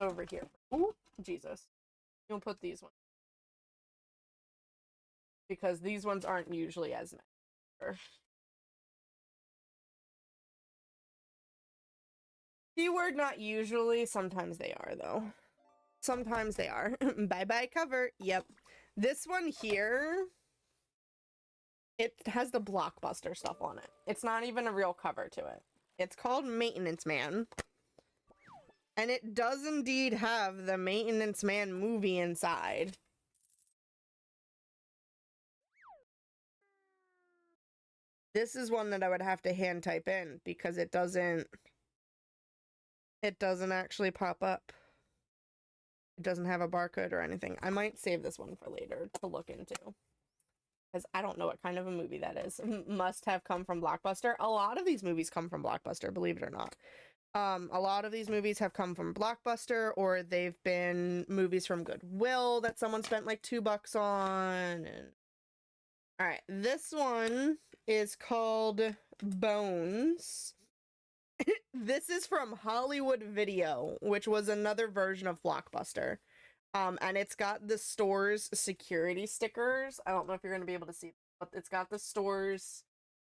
over here. Ooh, Jesus. We'll put these ones. Because these ones aren't usually as many. Keyword not usually. Sometimes they are, though. Sometimes they are. Bye-bye cover. Yep. This one here It has the Blockbuster stuff on it. It's not even a real cover to it. It's called Maintenance Man. And it does indeed have the Maintenance Man movie inside. This is one that I would have to hand type in because it doesn't actually pop up. It doesn't have a barcode or anything. I might save this one for later to look into. Because I don't know what kind of a movie that is. Must have come from Blockbuster. A lot of these movies come from Blockbuster, believe it or not. A lot of these movies have come from Blockbuster, or they've been movies from Goodwill that someone spent like $2 on. And... Alright, this one is called Bones. This is from Hollywood Video, which was another version of Blockbuster. And it's got the store's security stickers. I don't know if you're going to be able to see, but it's got the store's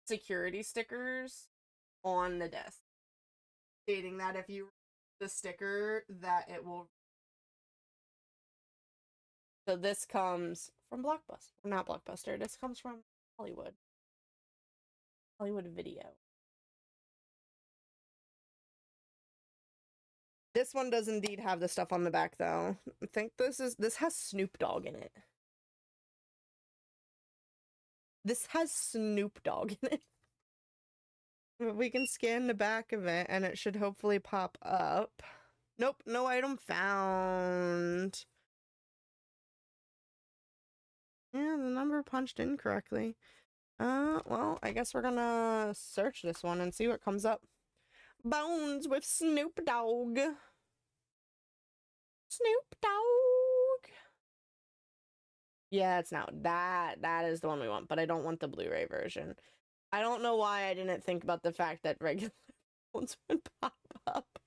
security stickers on the disc, stating that if you the sticker, that it will. So this comes from Blockbuster. Not Blockbuster. This comes from Hollywood. Hollywood Video. This one does indeed have the stuff on the back, though. I think this has Snoop Dogg in it. This has Snoop Dogg in it. We can scan the back of it, and it should hopefully pop up. Nope, no item found. Yeah, the number punched incorrectly. Well, I guess we're gonna search this one and see what comes up. Bones with Snoop Dogg. Snoop Dogg. Yeah, it's now that is the one we want, but I don't want the Blu-ray version. I don't know why I didn't think about the fact that regular ones would pop up.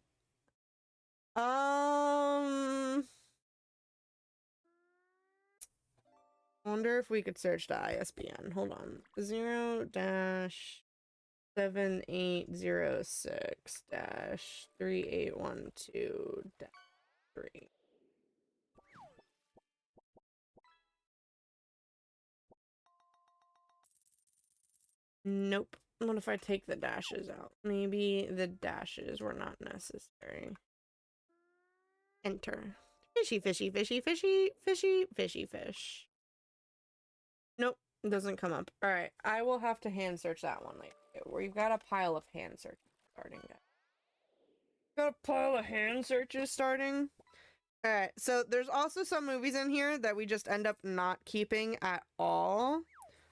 Wonder if we could search the ISBN. Hold on. 0-7806-3812-3. Nope. What if I take the dashes out? Maybe the dashes were not necessary. Enter. Fishy, fishy, fishy, fishy, fishy, fishy, fish. Nope. It doesn't come up. Alright. I will have to hand search that one later. We've got a pile of hand searches starting. Got a pile of hand searches starting. Alright. So there's also some movies in here that we just end up not keeping at all.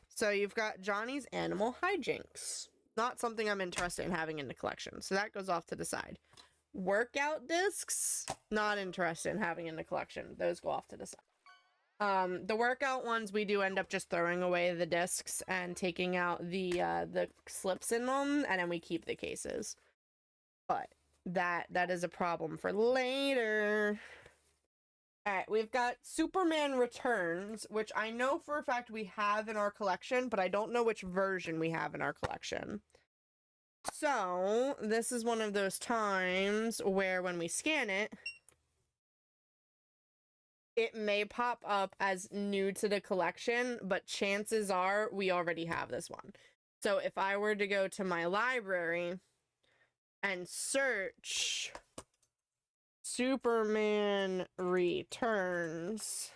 So you've got Johnny's Animal Hijinks. Not something I'm interested in having in the collection. So that goes off to the side. Workout discs. Not interested in having in the collection. Those go off to the side. The workout ones, we do end up just throwing away the discs and taking out the slips in them, and then we keep the cases. But that is a problem for later. Alright, we've got Superman Returns, which I know for a fact we have in our collection, but I don't know which version we have in our collection. So, this is one of those times where when we scan it, it may pop up as new to the collection, but chances are we already have this one. So, if I were to go to my library and search Superman Returns,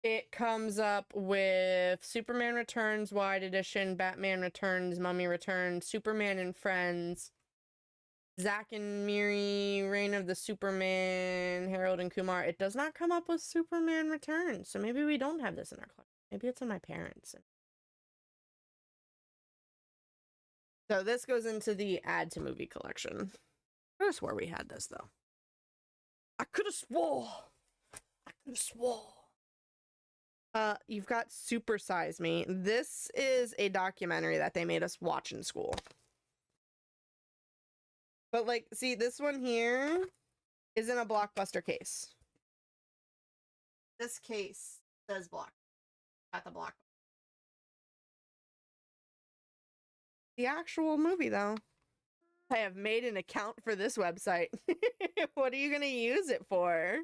it comes up with Superman Returns Wide Edition, Batman Returns, Mummy Returns, Superman and Friends, Zack and Miri, Reign of the Superman, Harold and Kumar. It does not come up with Superman Returns, so maybe we don't have this in our collection. Maybe it's in my parents'. So this goes into the add to movie collection. I could have swore we had this, though. I could have swore. You've got Super Size Me. This is a documentary that they made us watch in school. But, like, see, this one here is in a Blockbuster case. This case says Block. At the Blockbuster. The actual movie, though. I have made an account for this website. What are you going to use it for?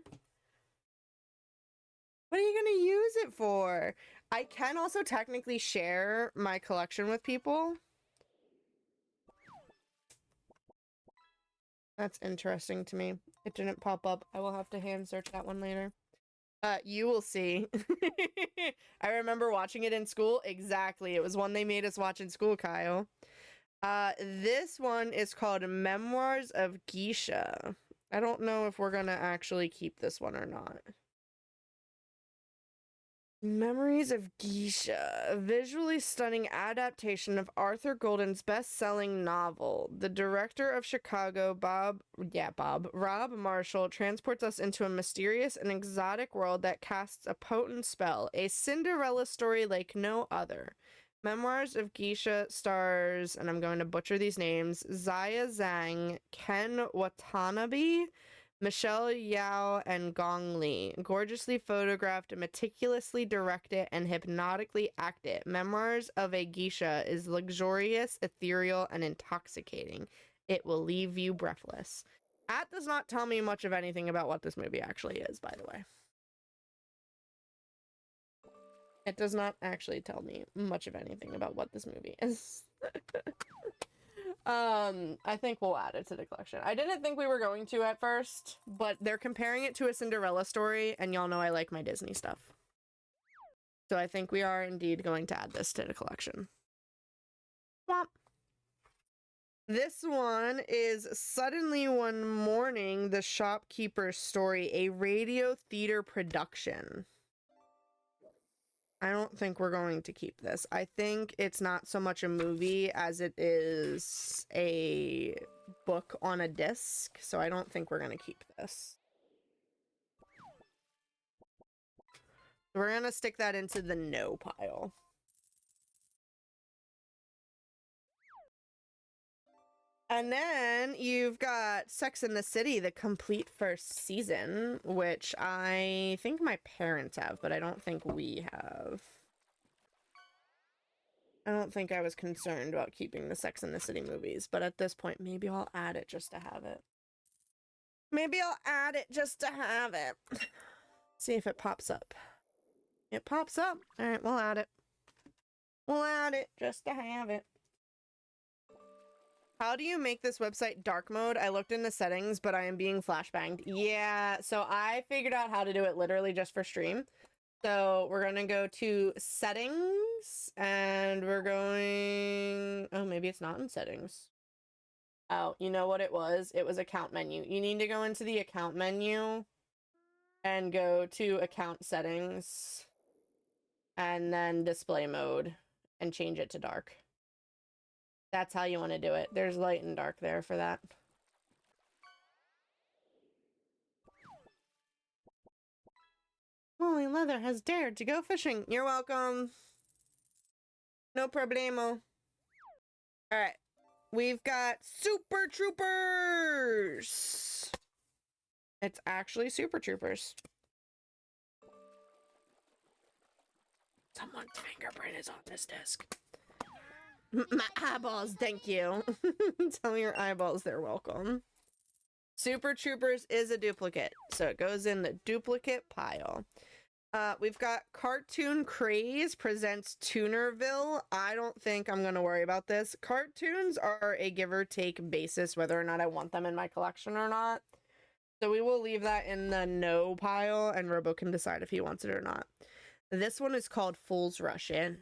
What are you going to use it for? I can also technically share my collection with people. That's interesting to me. It didn't pop up. I will have to hand search that one later. You will see. I remember watching it in school. Exactly. It was one they made us watch in school, Kyle. This one is called Memoirs of Geisha. I don't know if we're gonna actually keep this one or not. Memories of Geisha, a visually stunning adaptation of Arthur Golden's best-selling novel. The director of Chicago, Rob Marshall, transports us into a mysterious and exotic world that casts a potent spell, a Cinderella story like no other. Memoirs of Geisha stars, and I'm going to butcher these names, Zaya Zhang, Ken Watanabe, Michelle Yao, and Gong Li. Gorgeously photographed, meticulously directed, and hypnotically acted, Memoirs of a Geisha is luxurious, ethereal, and intoxicating. It will leave you breathless. That does not tell me much of anything about what this movie actually is, by the way. It does not actually tell me much of anything about what this movie is. I think we'll add it to the collection. I didn't think we were going to at first, but they're comparing it to a Cinderella story, and y'all know I like my Disney stuff. So I think we are indeed going to add this to the collection. Womp. This one is Suddenly One Morning, The Shopkeeper's Story, a radio theater production. I don't think we're going to keep this. I think it's not so much a movie as it is a book on a disc, so I don't think we're going to keep this. We're going to stick that into the no pile. And then you've got Sex and the City, the complete first season, which I think my parents have, but I don't think we have. I don't think I was concerned about keeping the Sex and the City movies, but at this point, maybe I'll add it just to have it. Maybe I'll add it just to have it. See if it pops up. It pops up. All right, we'll add it. We'll add it just to have it. How do you make this website dark mode? I looked in the settings, but I am being flashbanged. Yeah, so I figured out how to do it literally just for stream. So we're going to go to settings, and we're going... Oh, maybe it's not in settings. Oh, you know what it was? It was account menu. You need to go into the account menu and go to account settings and then display mode and change it to dark. That's how you want to do it. There's light and dark there for that. Holy Leather has dared to go fishing. You're welcome. No problemo. Alright. We've got Super Troopers! It's actually Super Troopers. Someone's fingerprint is on this disc. My eyeballs, thank you. Tell me your eyeballs they're welcome. Super Troopers is a duplicate, so it goes in the duplicate pile. We've got Cartoon Craze presents Toonerville. I don't think I'm going to worry about this. Cartoons are a give or take basis whether or not I want them in my collection or not. So we will leave that in the no pile, and Robo can decide if he wants it or not. This one is called Fools Rush In.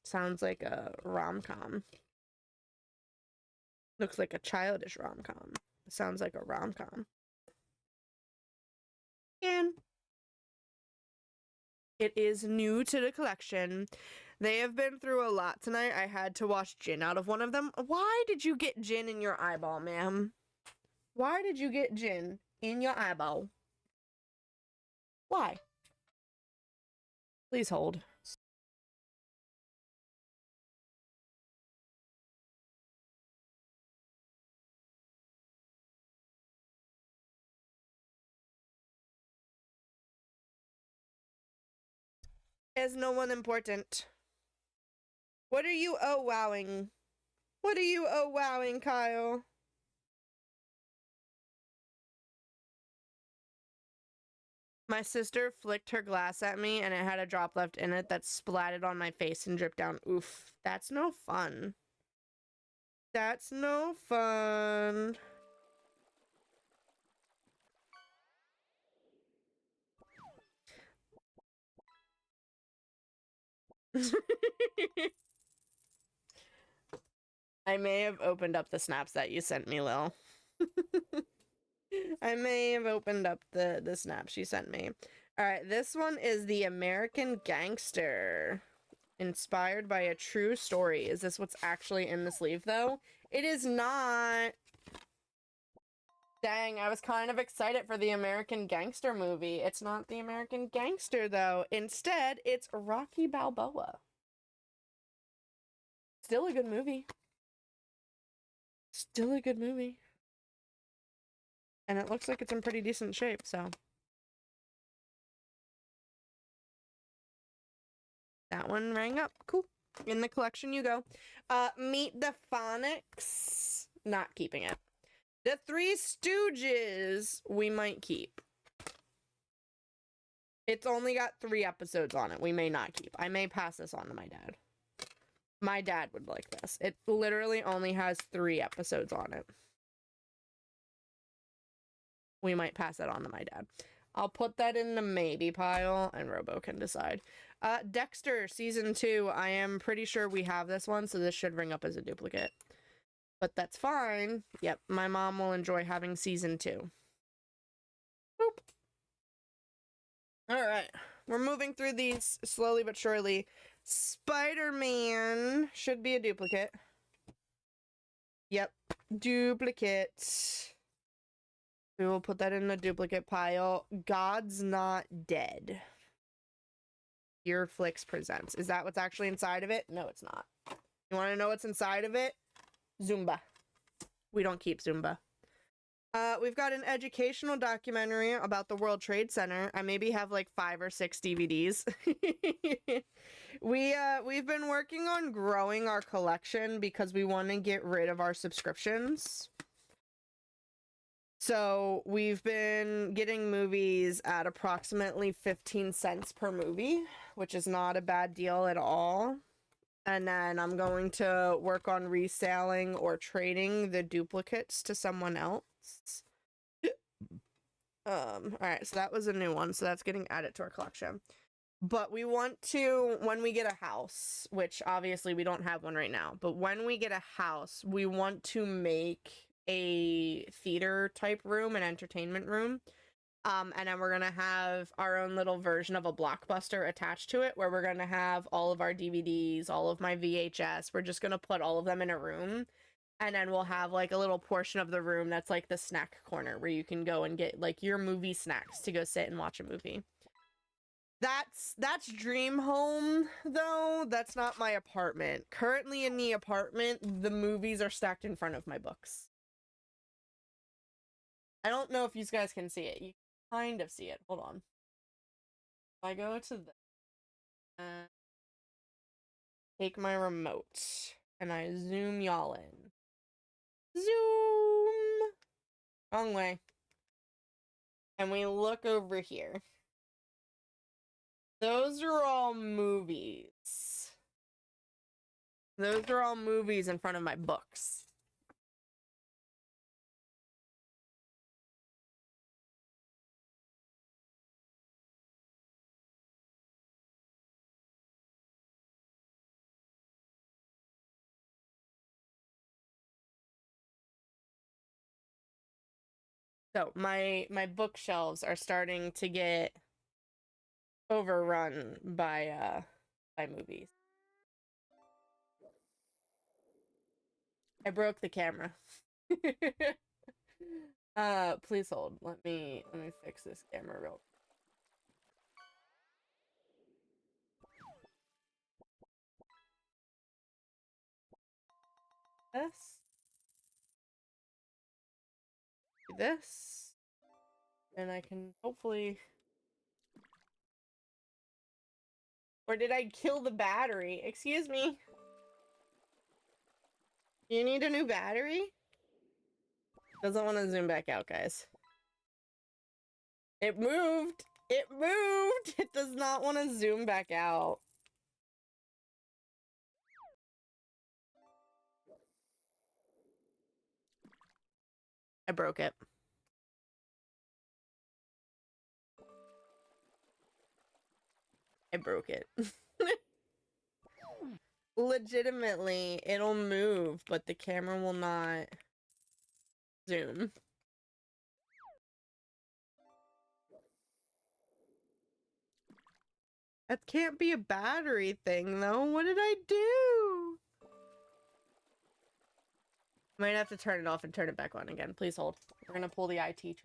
Sounds like a rom-com. Looks like a childish rom-com. Sounds like a rom-com. And it is new to the collection. They have been through a lot tonight. I had to wash gin out of one of them. Why did you get gin in your eyeball, ma'am? Why did you get gin in your eyeball? Why? Please hold. Is no one important? What are you wowing? What are you wowing, Kyle? My sister flicked her glass at me and it had a drop left in it that splatted on my face and dripped down. Oof, that's no fun. That's no fun. I may have opened up the snaps that you sent me, Lil. I may have opened up the snaps you sent me. Alright, this one is The American Gangster. Inspired by a true story. Is this what's actually in the sleeve, though? It is not. Dang, I was kind of excited for the American Gangster movie. It's not the American Gangster, though. Instead, it's Rocky Balboa. Still a good movie. Still a good movie. And it looks like it's in pretty decent shape, so. That one rang up. Cool. In the collection you go. Meet the Phonics. Not keeping it. The Three Stooges, we might keep. It's only got 3 episodes on it. We may not keep. I may pass this on to my dad. My dad would like this. It literally only has 3 episodes on it. We might pass that on to my dad. I'll put that in the maybe pile, and Robo can decide. Dexter, Season 2. I am pretty sure we have this one, so this should ring up as a duplicate. But that's fine. Yep, my mom will enjoy having Season 2. Boop. Alright, we're moving through these slowly but surely. Spider-Man should be a duplicate. Yep, duplicate. We will put that in the duplicate pile. God's Not Dead. Earflix presents. Is that what's actually inside of it? No, it's not. You want to know what's inside of it? Zumba. We don't keep Zumba. We've got an educational documentary about the World Trade Center. I maybe have like 5 or 6 DVDs. We've been working on growing our collection because we want to get rid of our subscriptions. So we've been getting movies at approximately 15 cents per movie, which is not a bad deal at all. And then I'm going to work on reselling or trading the duplicates to someone else. Alright, so that was a new one, so that's getting added to our collection. But we want to, when we get a house, which obviously we don't have one right now, but when we get a house, we want to make a theater type room, an entertainment room. And then we're gonna have our own little version of a Blockbuster attached to it, where we're gonna have all of our DVDs, all of my VHS. We're just gonna put all of them in a room, and then we'll have like a little portion of the room that's like the snack corner, where you can go and get like your movie snacks to go sit and watch a movie. That's dream home, though. That's not my apartment. Currently in the apartment, the movies are stacked in front of my books. I don't know if you guys can see it. You kind of see it. Hold on. If I go to the take my remote and I zoom y'all in. Zoom! Wrong way. And we look over here. Those are all movies. Those are all movies in front of my books. So my bookshelves are starting to get overrun by movies. I broke the camera. Please hold. Let me fix this camera real quick. This, and I can hopefully. Or did I kill the battery? Excuse me. You need a new battery? Doesn't want to zoom back out, guys. It moved. It moved! It does not want to zoom back out. I broke it. I broke it. Legitimately, it'll move, but the camera will not zoom. That can't be a battery thing, though. What did I do? Might have to turn it off and turn it back on again. Please hold. We're gonna pull the IT trick.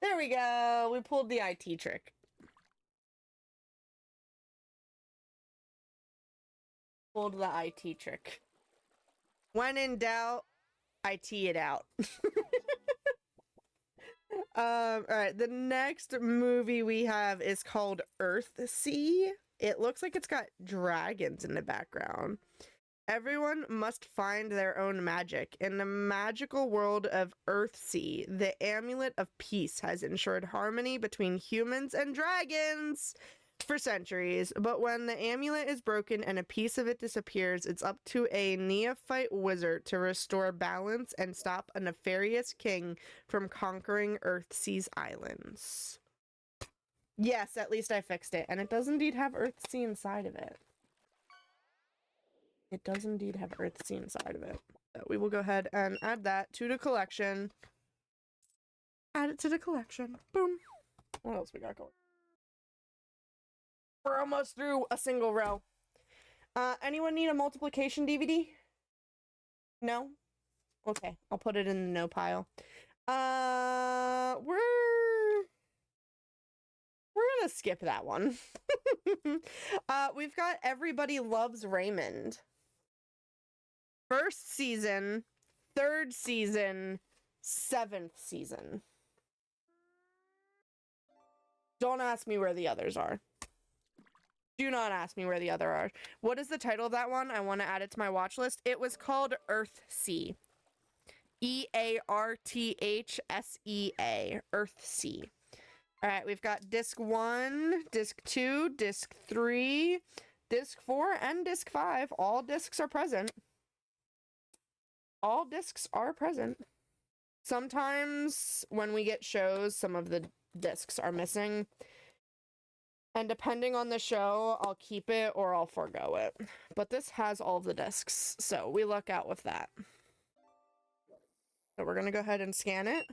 There we go. We pulled the IT trick. Pulled the IT trick. When in doubt, IT it out. Alright, the next movie we have is called Earthsea. It looks like it's got dragons in the background. Everyone must find their own magic. In the magical world of Earthsea, the amulet of peace has ensured harmony between humans and dragons for centuries. But when the amulet is broken and a piece of it disappears, it's up to a neophyte wizard to restore balance and stop a nefarious king from conquering Earthsea's islands. Yes, at least I fixed it. And it does indeed have Earthsea inside of it. It does indeed have Earthsea inside of it. So we will go ahead and add that to the collection. Add it to the collection. Boom. What else we got going? We're almost through a single row. Anyone need a multiplication DVD? No? Okay, I'll put it in the no pile. We're gonna skip that one. We've got Everybody Loves Raymond. First season, third season, 7th season. Don't ask me where the others are. Do not ask me where the other are. What is the title of that one? I want to add it to my watch list. It was called Earthsea. E-A-R-T-H-S-E-A. Earthsea. All right, we've got disc 1, disc 2, disc 3, disc 4, and disc 5. All discs are present. All discs are present. Sometimes when we get shows, some of the discs are missing. And depending on the show, I'll keep it or I'll forgo it. But this has all of the discs, so we luck out with that. So we're going to go ahead and scan it.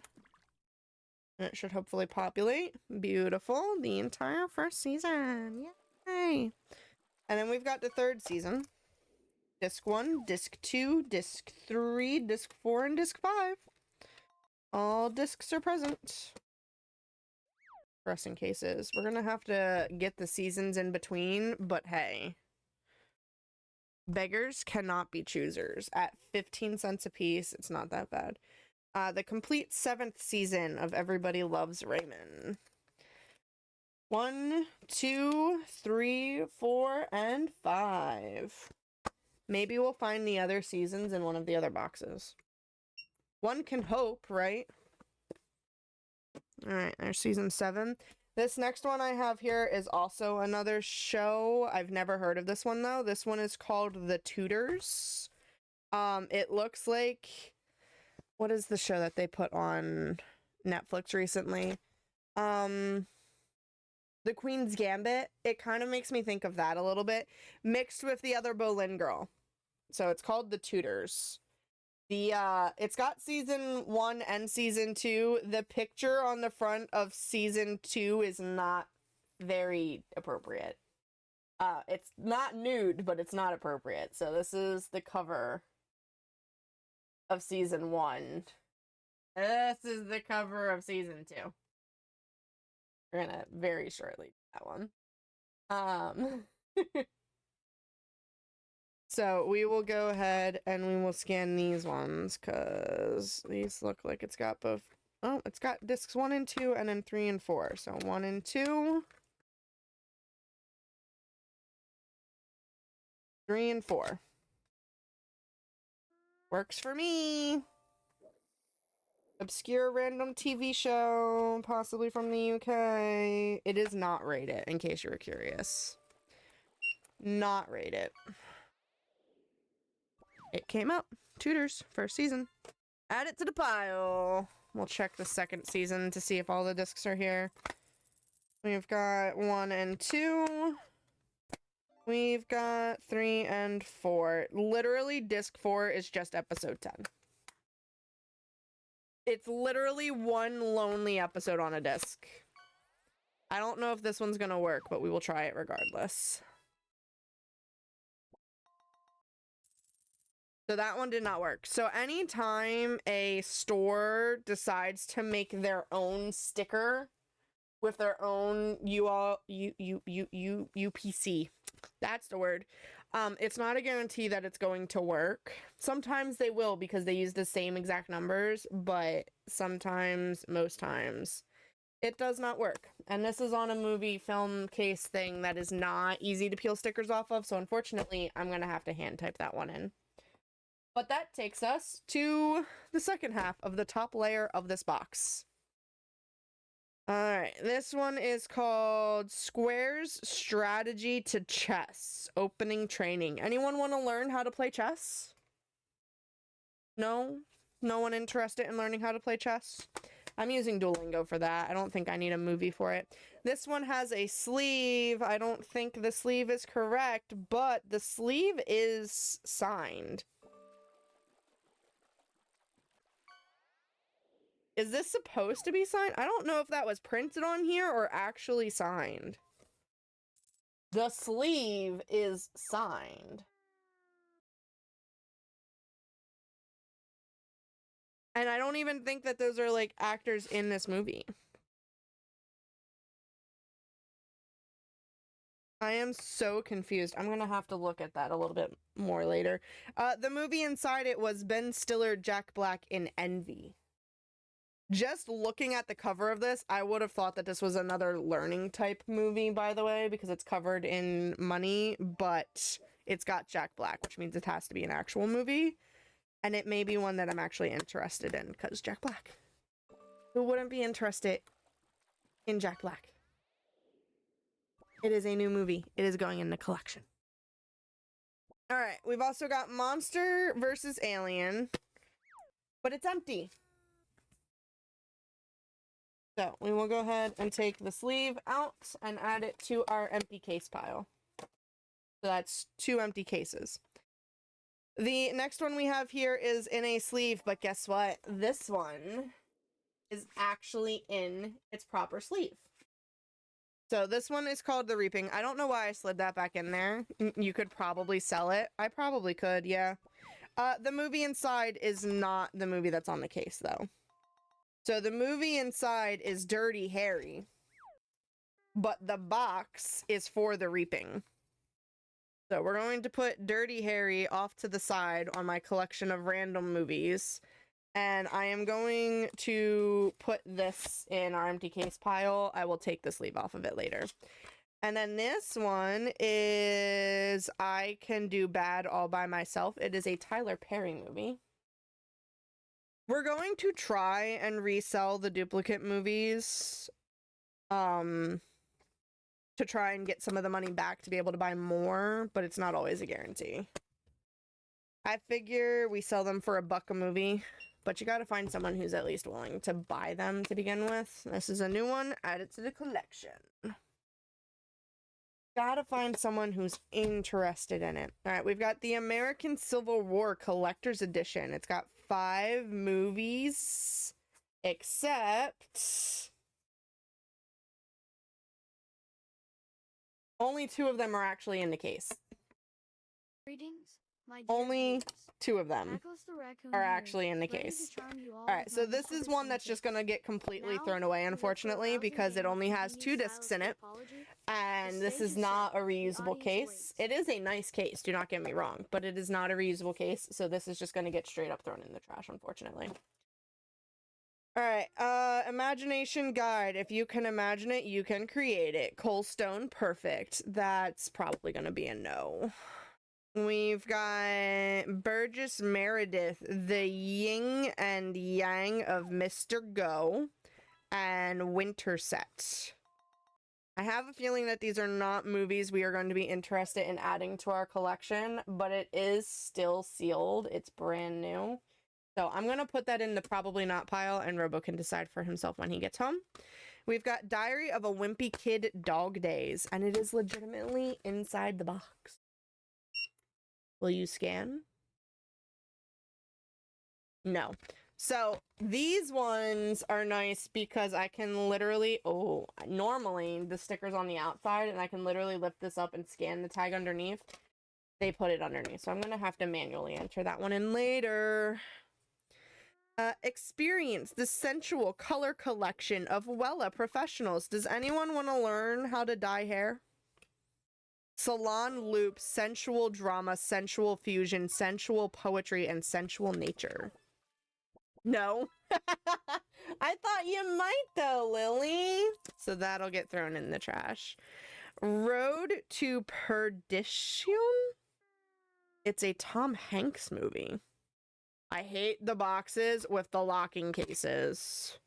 And it should hopefully populate. Beautiful. The entire first season. Yay! And then we've got the third season. Disc 1, Disc 2, Disc 3, Disc 4, and Disc 5. All discs are present. Pressing cases. We're gonna have to get the seasons in between, but hey. Beggars cannot be choosers. At 15 cents a piece, it's not that bad. The complete 7th season of Everybody Loves Raymond. 1, 2, 3, 4, and 5. Maybe we'll find the other seasons in one of the other boxes. One can hope, right? Alright, there's season 7. This next one I have here is also another show. I've never heard of this one, though. This one is called The Tudors. It looks like... What is the show that they put on Netflix recently? The Queen's Gambit. It kind of makes me think of that a little bit, mixed with the other Boleyn girl. So it's called The Tudors. It's got season 1 and season 2. The picture on the front of season 2 is not very appropriate. It's not nude, but it's not appropriate. So this is the cover of season 1. This is the cover of season 2. We're gonna very shortly do that one. So we will go ahead and we will scan these ones because these look like it's got both. Oh, it's got discs 1 and 2 and then 3 and 4. So 1 and 2. 3 and 4. Works for me. Obscure random TV show, possibly from the UK. It is not rated, in case you were curious. Not rated. It came out. Tutors, first season. Add it to the pile. We'll check the second season to see if all the discs are here. We've got 1 and 2. We've got 3 and 4. Literally, disc 4 is just episode 10. It's literally one lonely episode on a disc. I don't know if this one's gonna work, but we will try it regardless. So that one did not work. So anytime a store decides to make their own sticker with their own UPC, that's the word. It's not a guarantee that it's going to work. Sometimes they will because they use the same exact numbers, but sometimes, most times, it does not work. And this is on a movie film case thing that is not easy to peel stickers off of, so unfortunately, I'm gonna have to hand type that one in. But that takes us to the second half of the top layer of this box. Alright, this one is called Square's Strategy to Chess Opening Training. Anyone want to learn how to play chess? No? No one interested in learning how to play chess? I'm using Duolingo for that. I don't think I need a movie for it. This one has a sleeve. I don't think the sleeve is correct, but the sleeve is signed. Is this supposed to be signed? I don't know if that was printed on here or actually signed. The sleeve is signed. And I don't even think that those are, like, actors in this movie. I am so confused. I'm gonna have to look at that a little bit more later. The movie inside it was Ben Stiller, Jack Black in Envy. Just looking at the cover of this, I would have thought that this was another learning type movie, by the way, because it's covered in money, but it's got Jack Black, which means it has to be an actual movie. And it may be one that I'm actually interested in, because Jack Black. Who wouldn't be interested in Jack Black? It is a new movie. It is going in the collection. Alright, we've also got Monster versus Alien, but it's empty. So we will go ahead and take the sleeve out and add it to our empty case pile. So that's 2 empty cases. The next one we have here is in a sleeve, but guess what? This one is actually in its proper sleeve. So this one is called The Reaping. I don't know why I slid that back in there. You could probably sell it. I probably could, yeah. The movie inside is not the movie that's on the case, though. So the movie inside is Dirty Harry, but the box is for The Reaping. So we're going to put Dirty Harry off to the side on my collection of random movies, and I am going to put this in our empty case pile. I will take the sleeve off of it later. And then this one is I Can Do Bad All By Myself. It is a Tyler Perry movie. We're going to try and resell the duplicate movies to try and get some of the money back to be able to buy more, but it's not always a guarantee. I figure we sell them for $1 a movie, but you gotta find someone who's at least willing to buy them to begin with. This is a new one. Add it to the collection. Gotta find someone who's interested in it. All right, we've got the American Civil War Collector's Edition. It's got 5 movies, except only 2 of them are actually in the case. Greetings, my dear Only viewers. 2 of them Echoes the raccoon are here, actually in the ready to case. charm you all Alright, with so my this is mysterious one that's just antics. gonna get completely Now, thrown away, we look for a unfortunately, rousing because it game only with has the 2 new discs in style it. apology. And The this stage is is not set. a The reusable audience case. waits. It is a nice case, do not get me wrong, but it is not a reusable case, so this is just gonna get straight up thrown in the trash, unfortunately. Alright, imagination guide. If you can imagine it, you can create it. Coal Stone, perfect. That's probably gonna be a no. We've got Burgess Meredith, the yin and yang of Mr. Go, and Winterset. I have a feeling that these are not movies we are going to be interested in adding to our collection, but it is still sealed. It's brand new. So I'm going to put that in the probably not pile, and Robo can decide for himself when he gets home. We've got Diary of a Wimpy Kid Dog Days, and it is legitimately inside the box. Will you scan? No. So these ones are nice because I can literally, normally the sticker's on the outside and I can literally lift this up and scan the tag underneath. They put it underneath, so I'm going to have to manually enter that one in later. Experience the sensual color collection of Wella Professionals. Does anyone want to learn how to dye hair? Salon loop, sensual drama, sensual fusion, sensual poetry, and sensual nature. No. I thought you might though, Lily. So that'll get thrown in the trash. Road to Perdition? It's a Tom Hanks movie. I hate the boxes with the locking cases.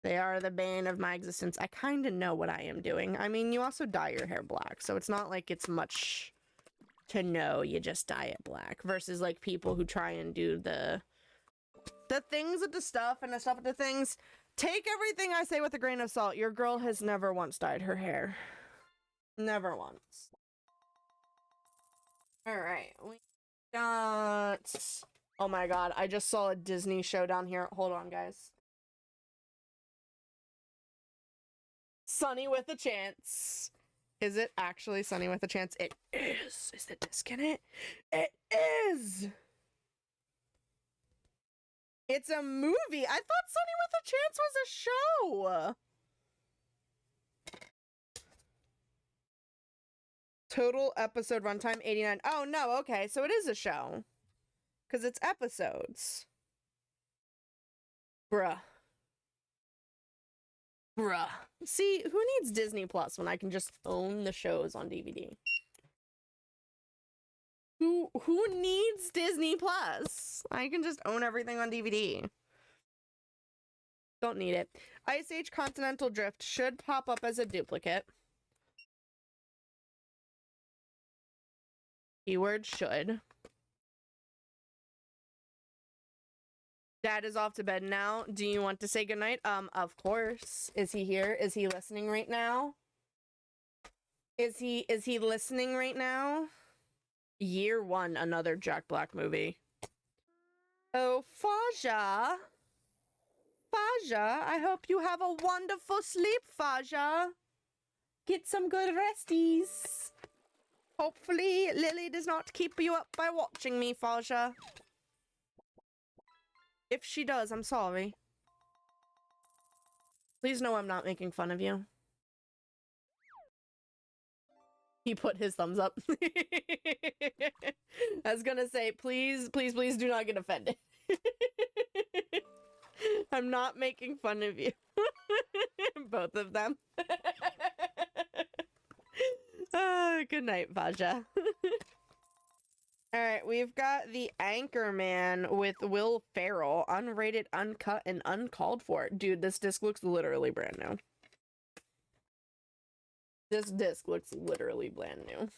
They are the bane of my existence. I kind of know what I am doing. I mean, you also dye your hair black, so it's not like it's much to know. You just dye it black. Versus, like, people who try and do the things with the stuff and the stuff with the things. Take everything I say with a grain of salt. Your girl has never once dyed her hair. Never once. Alright, we got... Oh my god, I just saw a Disney show down here. Hold on, guys. Sunny with a Chance. Is it actually Sunny with a Chance? It is. Is the disc in it? It is! It's a movie! I thought Sunny with a Chance was a show! Total episode runtime 89. Oh no, okay, so it is a show. Because it's episodes. Bruh. Bruh. See, who needs Disney Plus when I can just own the shows on DVD? Who needs Disney Plus? I can just own everything on DVD. Don't need it. Ice Age Continental Drift should pop up as a duplicate. Keyword should. Dad is off to bed now. Do you want to say goodnight? Of course. Is he here? Is he listening right now? Is he listening right now? Year One, another Jack Black movie. Oh, Faja. Faja, I hope you have a wonderful sleep, Faja. Get some good resties. Hopefully, Lily does not keep you up by watching me, Faja. If she does, I'm sorry. Please know I'm not making fun of you. He put his thumbs up. I was gonna say, please, please, please do not get offended. I'm not making fun of you. Both of them. Good night, Faja. Alright, we've got The Anchorman with Will Ferrell, unrated, uncut, and uncalled for. Dude, this disc looks literally brand new. This disc looks literally brand new.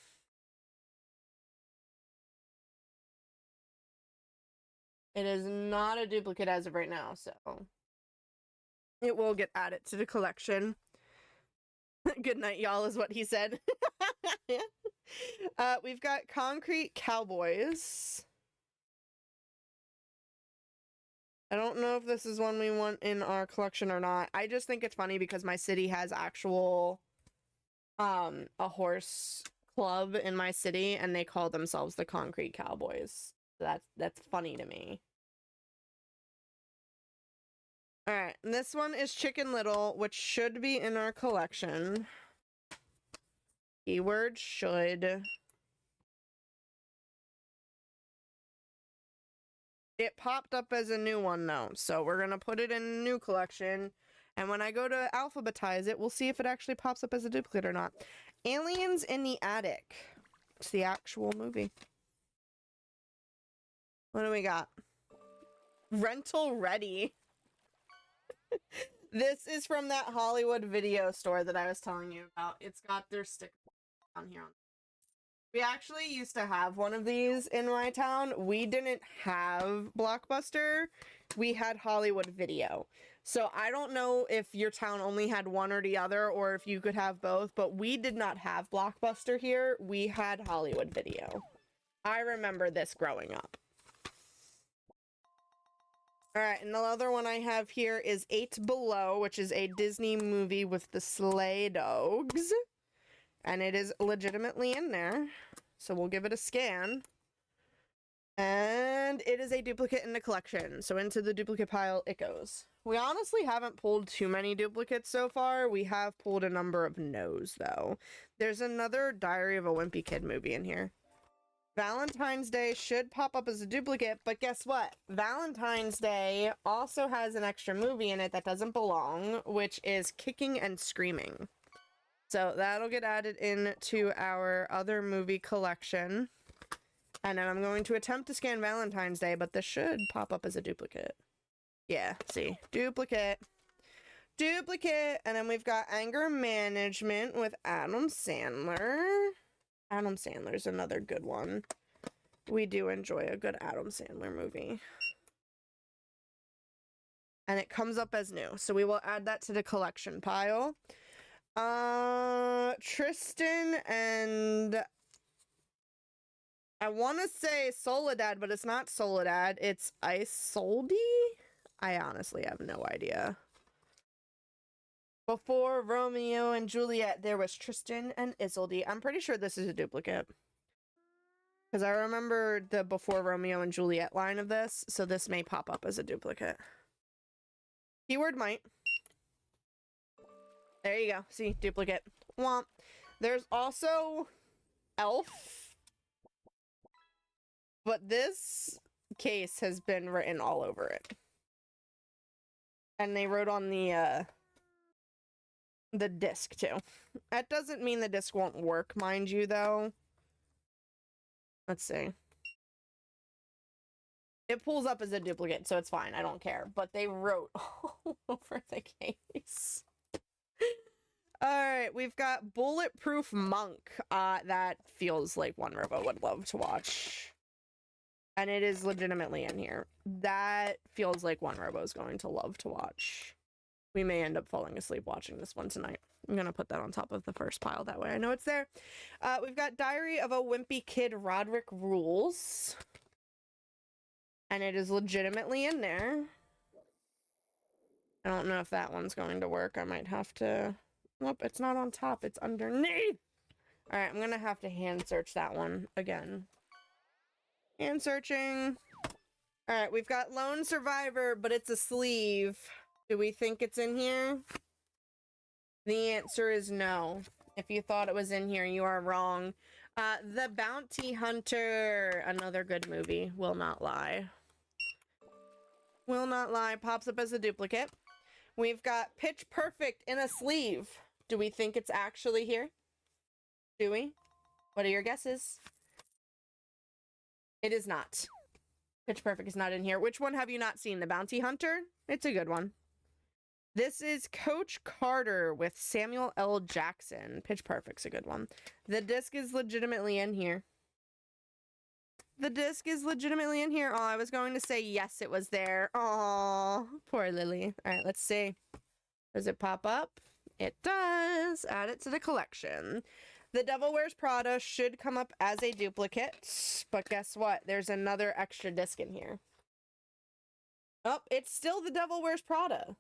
It is not a duplicate as of right now, so it will get added to the collection. Good night, y'all, is what he said. We've got Concrete Cowboys. I don't know if this is one we want in our collection or not. I just think it's funny because my city has actual a horse club in my city, and they call themselves the Concrete Cowboys. That's funny to me. Alright, this one is Chicken Little, which should be in our collection. Keyword should. It popped up as a new one though, so we're gonna put it in a new collection. And when I go to alphabetize it, we'll see if it actually pops up as a duplicate or not. Aliens in the Attic. It's the actual movie. What do we got? Rental ready. This is from that Hollywood video store that I was telling you about. It's got their sticker on here. We actually used to have one of these in my town. We didn't have Blockbuster. We had Hollywood Video. So I don't know if your town only had one or the other, or if you could have both, but we did not have Blockbuster here. We had Hollywood Video. I remember this growing up. Alright, and the other one I have here is 8 Below, which is a Disney movie with the sleigh dogs. And it is legitimately in there. So we'll give it a scan. And it is a duplicate in the collection. So into the duplicate pile it goes. We honestly haven't pulled too many duplicates so far. We have pulled a number of no's, though. There's another Diary of a Wimpy Kid movie in here. Valentine's Day should pop up as a duplicate, but guess what? Valentine's Day also has an extra movie in it that doesn't belong, which is Kicking and Screaming. So that'll get added into our other movie collection. And then I'm going to attempt to scan Valentine's Day, but this should pop up as a duplicate. Yeah, see? Duplicate. Duplicate! And then we've got Anger Management with Adam Sandler. Adam Sandler's another good one. We do enjoy a good Adam Sandler movie. And it comes up as new, so we will add that to the collection pile. Tristan and... I want to say Soledad, but it's not Soledad. It's Isolde? I honestly have no idea. Before Romeo and Juliet, there was Tristan and Isolde. I'm pretty sure this is a duplicate. Because I remember the Before Romeo and Juliet line of this, so this may pop up as a duplicate. Keyword might. There you go. See, duplicate. Womp. There's also Elf. But this case has been written all over it. And they wrote on the disc too. That doesn't mean the disc won't work, mind you, though. Let's see. It pulls up as a duplicate, so it's fine. I don't care. But they wrote all over the case. Alright, we've got Bulletproof Monk. That feels like one Robo would love to watch. And it is legitimately in here. That feels like one Robo's going to love to watch. We may end up falling asleep watching this one tonight. I'm going to put that on top of the first pile. That way I know it's there. We've got Diary of a Wimpy Kid, Roderick Rules. And it is legitimately in there. I don't know if that one's going to work. I might have to... Nope, it's not on top. It's underneath. Alright, I'm going to have to hand search that one again. Hand searching. Alright, we've got Lone Survivor, but it's a sleeve. Do we think it's in here? The answer is no. If you thought it was in here, you are wrong. The Bounty Hunter. Another good movie. Will not lie. Will not lie. Pops up as a duplicate. We've got Pitch Perfect in a sleeve. Do we think it's actually here? Do we? What are your guesses? It is not. Pitch Perfect is not in here. Which one have you not seen? The Bounty Hunter? It's a good one. This is Coach Carter with Samuel L. Jackson. Pitch Perfect's a good one. The disc is legitimately in here. The disc is legitimately in here. Oh, I was going to say yes, it was there. Oh, poor Lily. All right, let's see. Does it pop up? It does. Add it to the collection. The Devil Wears Prada should come up as a duplicate, but guess what? There's another extra disc in here. Oh, it's still The Devil Wears Prada.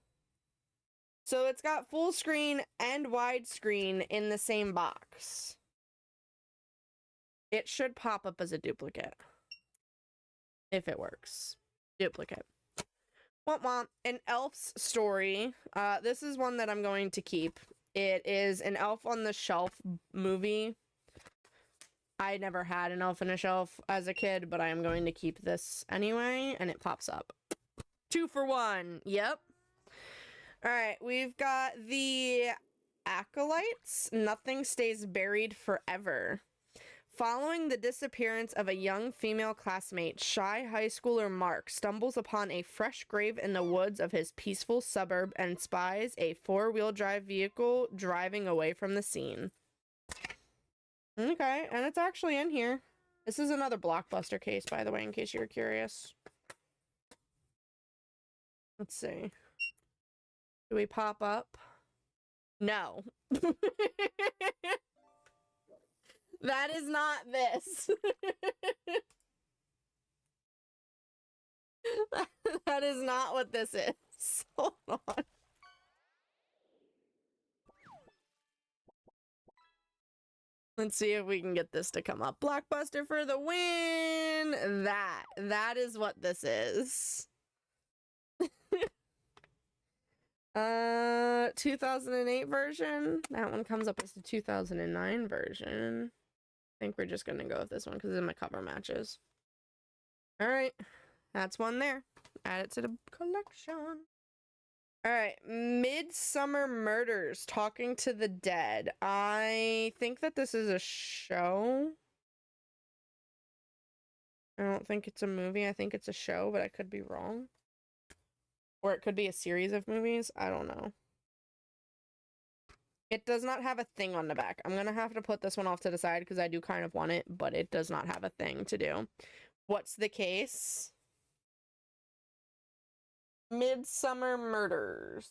So it's got full screen and widescreen in the same box. It should pop up as a duplicate. If it works. Duplicate. Womp womp. An Elf's Story. This is one that I'm going to keep. It is an Elf on the Shelf movie. I never had an Elf on a Shelf as a kid, but I am going to keep this anyway, and it pops up. 2 for 1. Yep. Alright, we've got the Acolytes. Nothing Stays Buried Forever. Following the disappearance of a young female classmate, shy high schooler Mark stumbles upon a fresh grave in the woods of his peaceful suburb and spies a four-wheel drive vehicle driving away from the scene. Okay, and it's actually in here. This is another Blockbuster case, by the way, in case you were curious. Let's see. Do we pop up? No. That is not this. That is not what this is. Hold on. Let's see if we can get this to come up. Blockbuster for the win! That is what this is. 2008 version. That one comes up as the 2009 version. I think we're just gonna go with this one because it's in my cover matches. All right, that's one there. Add it to the collection. All right, Midsummer Murders, Talking to the Dead. I think that this is a show. I don't think it's a movie. I think it's a show, but I could be wrong. Or it could be a series of movies. I don't know. It does not have a thing on the back. I'm gonna have to put this one off to the side because I do kind of want it, but it does not have a thing to do. What's the case? Midsummer Murders.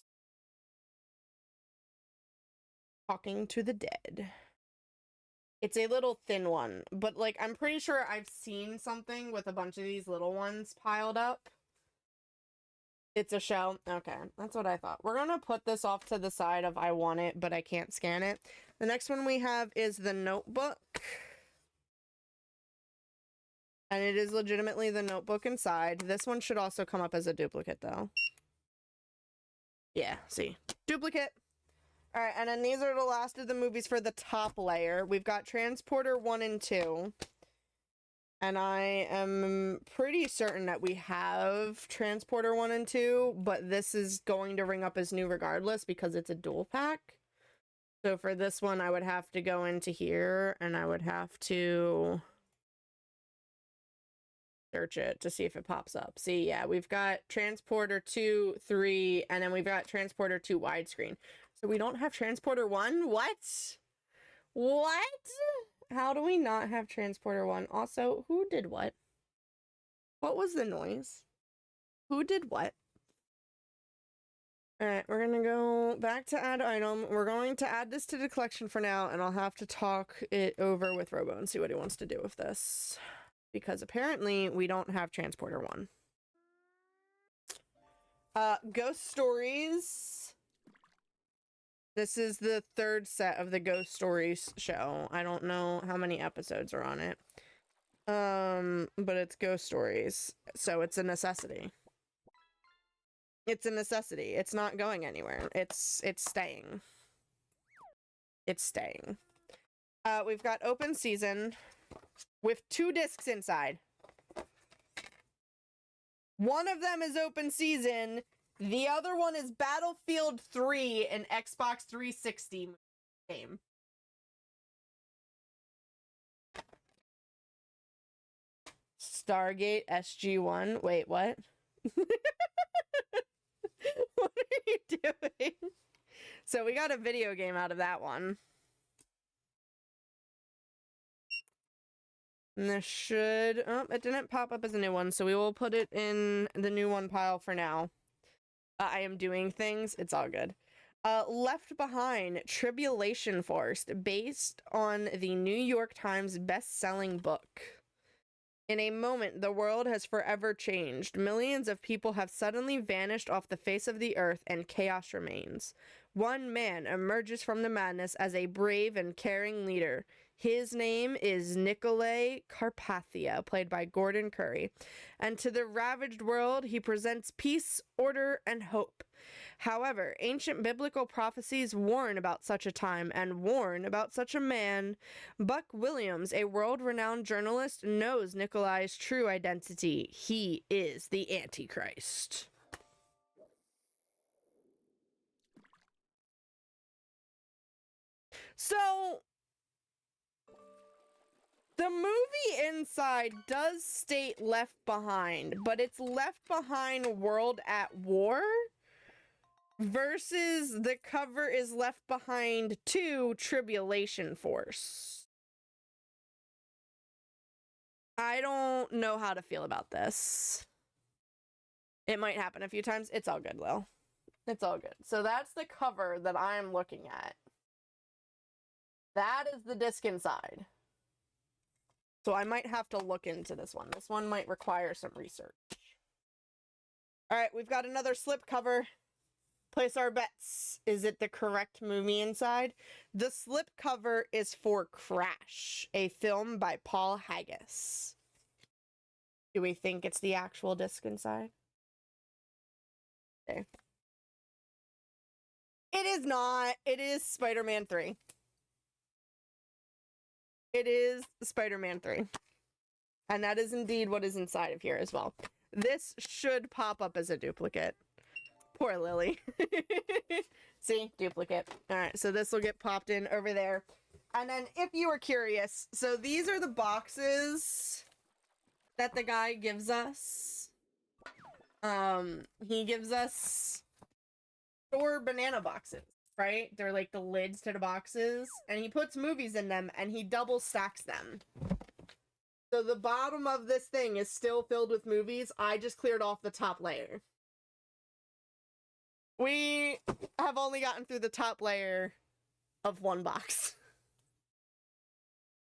Talking to the Dead. It's a little thin one, but like I'm pretty sure I've seen something with a bunch of these little ones piled up. It's a show. Okay, that's what I thought. We're gonna put this off to the side of I want it, but I can't scan it. The next one we have is The Notebook. And it is legitimately The Notebook inside. This one should also come up as a duplicate, though. Yeah, see. Duplicate. All right, and then these are the last of the movies for the top layer. We've got Transporter 1 and 2. And I am pretty certain that we have Transporter 1 and 2, but this is going to ring up as new regardless because it's a dual pack. So for this one, I would have to go into here and I would have to search it to see if it pops up. See, yeah, we've got Transporter 2, 3, and then we've got Transporter 2 widescreen. So we don't have Transporter 1? What? What? How do we not have Transporter 1? Also, who did what? What was the noise? Who did what? Alright, we're gonna go back to add item. We're going to add this to the collection for now, and I'll have to talk it over with Robo and see what he wants to do with this. Because apparently we don't have Transporter 1. Ghost Stories. This is the third set of the Ghost Stories show. I don't know how many episodes are on it. But it's Ghost Stories, so it's a necessity. It's a necessity. It's not going anywhere. It's staying. It's staying. We've got Open Season with 2 discs inside. One of them is Open Season. The other one is Battlefield 3, an Xbox 360 game. Stargate SG-1. Wait, what? What are you doing? So we got a video game out of that one. And this should... Oh, it didn't pop up as a new one, so we will put it in the new one pile for now. I am doing things. It's all good. Left Behind, Tribulation Force, based on the New York Times best-selling book. In a moment, the world has forever changed. Millions of people have suddenly vanished off the face of the earth, and chaos remains. One man emerges from the madness as a brave and caring leader. His name is Nikolai Carpathia, played by Gordon Curry. And to the ravaged world, he presents peace, order, and hope. However, ancient biblical prophecies warn about such a time and warn about such a man. Buck Williams, a world-renowned journalist, knows Nikolai's true identity. He is the Antichrist. So... The movie inside does state Left Behind, but it's Left Behind World at War versus the cover is Left Behind 2 Tribulation Force. I don't know how to feel about this. It might happen a few times. It's all good, Lil. It's all good. So that's the cover that I'm looking at. That is the disc inside. So I might have to look into this one. This one might require some research. All right, we've got another slip cover. Place our bets. Is it the correct movie inside? The slip cover is for Crash, a film by Paul Haggis. Do we think it's the actual disc inside? Okay. It is not. It is Spider-Man 3. It is Spider-Man 3. And that is indeed what is inside of here as well. This should pop up as a duplicate. Poor Lily. See? Duplicate. Alright, so this will get popped in over there. And then, if you were curious, so these are the boxes that the guy gives us. He gives us store banana boxes, right? They're like the lids to the boxes. And he puts movies in them, and he double stacks them. So the bottom of this thing is still filled with movies. I just cleared off the top layer. We have only gotten through the top layer of one box.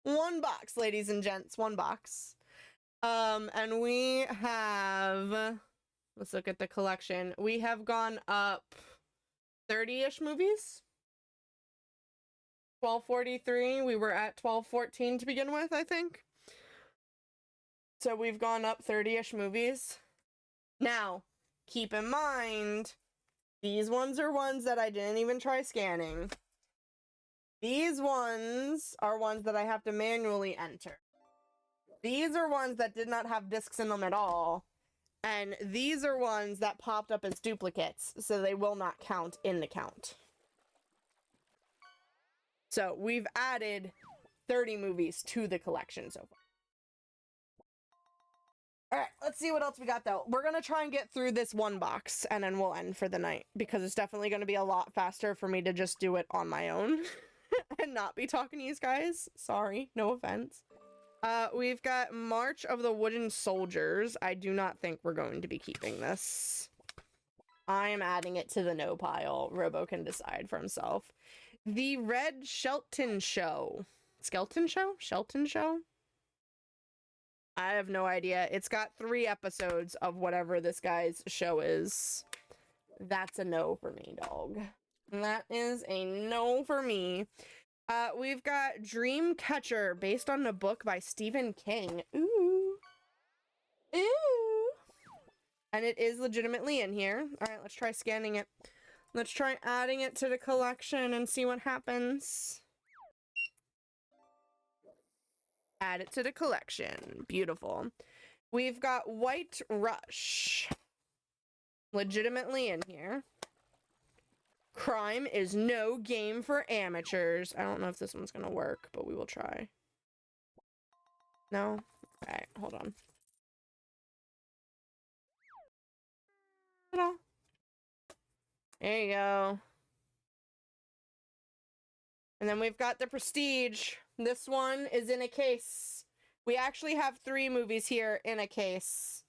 One box, ladies and gents. One box. And we have... Let's look at the collection. We have gone up 30-ish movies. 1243. We were at 1214 to begin with, I think. So we've gone up 30-ish movies. Now, keep in mind... These ones are ones that I didn't even try scanning. These ones are ones that I have to manually enter. These are ones that did not have discs in them at all. And these are ones that popped up as duplicates, so they will not count in the count. So we've added 30 movies to the collection so far. Alright, let's see what else we got, though. We're gonna try and get through this one box, and then we'll end for the night, because it's definitely gonna be a lot faster for me to just do it on my own, and not be talking to you guys. Sorry, no offense. We've got March of the Wooden Soldiers. I do not think we're going to be keeping this. I am adding it to the no pile. Robo can decide for himself. The Red Shelton Show. Skelton Show? Shelton Show? I have no idea. It's got 3 episodes of whatever this guy's show is. That's a no for me, dog. That is a no for me. We've got Dreamcatcher, based on a book by Stephen King. Ooh. Ooh. And it is legitimately in here. Alright, let's try scanning it. Let's try adding it to the collection and see what happens. Add it to the collection. Beautiful. We've got White Rush. Legitimately in here. Crime is no game for amateurs. I don't know if this one's gonna work, but we will try. No? Alright, hold on. Ta-da. There you go. And then we've got The Prestige. This one is in a case. We actually have 3 movies here in a case.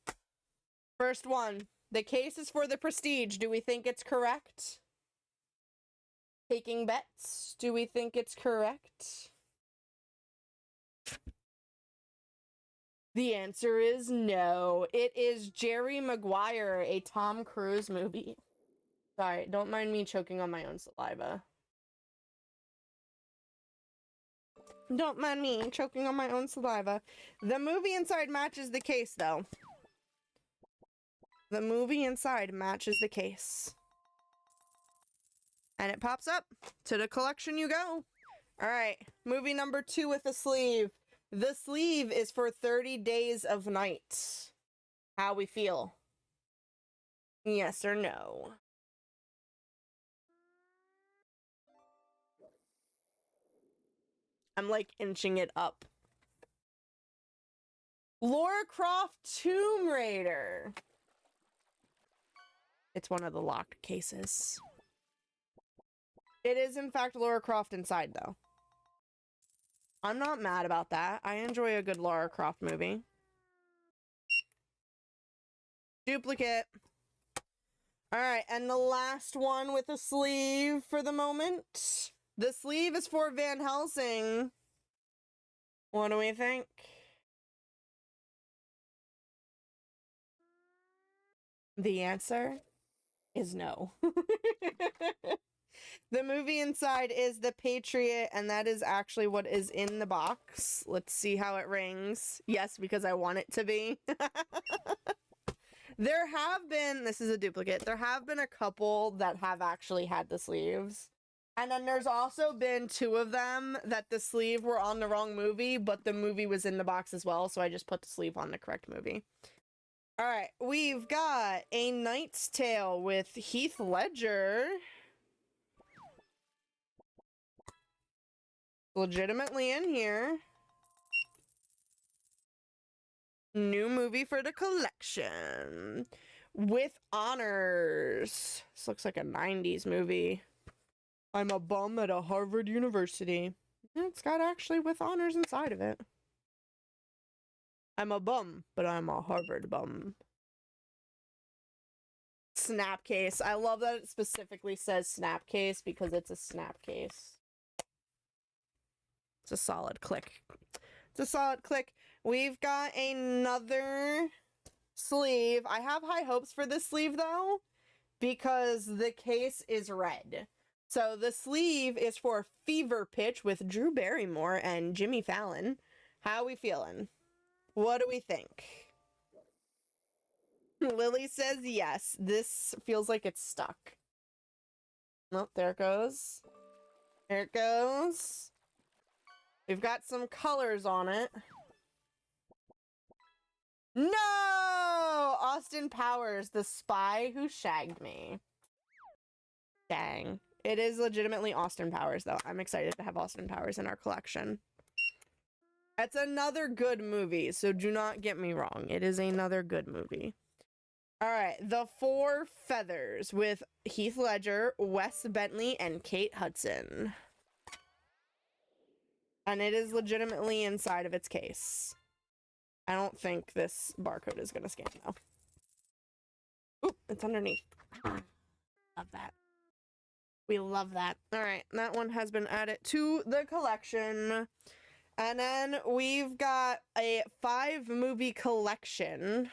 First one. The case is for The Prestige. Do we think it's correct? Taking bets. Do we think it's correct? The answer is no. It is Jerry Maguire, a Tom Cruise movie. Sorry, don't mind me choking on my own saliva. Don't mind me choking on my own saliva. The movie inside matches the case, though. The movie inside matches the case. And it pops up. To the collection you go. Alright, movie number 2 with a sleeve. The sleeve is for 30 Days of Night. How we feel? Yes or no? I'm like inching it up Lara Croft Tomb Raider. It's one of the locked cases. It is, in fact, Lara Croft inside, though. I'm not mad about that. I enjoy a good Lara Croft movie. Duplicate. Alright, and the last one with a sleeve for the moment. The sleeve is for Van Helsing. What do we think? The answer is no. The movie inside is The Patriot, and that is actually what is in the box. Let's see how it rings. Yes, because I want it to be. There have been, this is a duplicate, there have been a couple that have actually had the sleeves. And then there's also been 2 of them that the sleeve were on the wrong movie, but the movie was in the box as well, so I just put the sleeve on the correct movie. Alright, we've got A Knight's Tale with Heath Ledger. Legitimately in here. New movie for the collection. With honors. This looks like a 90s movie. I'm a bum at a Harvard University. It's got actually with honors inside of it. I'm a bum, but I'm a Harvard bum. Snapcase. I love that it specifically says Snapcase because it's a Snapcase. It's a solid click. It's a solid click. We've got another sleeve. I have high hopes for this sleeve, though, because the case is red. So the sleeve is for Fever Pitch with Drew Barrymore and Jimmy Fallon. How are we feeling? What do we think? Lily says yes. This feels like it's stuck. Oh, there it goes. There it goes. We've got some colors on it. No! Austin Powers, the spy who shagged me. Dang. It is legitimately Austin Powers, though. I'm excited to have Austin Powers in our collection. It's another good movie, so do not get me wrong. It is another good movie. Alright, The Four Feathers with Heath Ledger, Wes Bentley, and Kate Hudson. And it is legitimately inside of its case. I don't think this barcode is going to scan, though. Oop, it's underneath. Love that. We love that. Alright, that one has been added to the collection. And then we've got a 5-movie collection.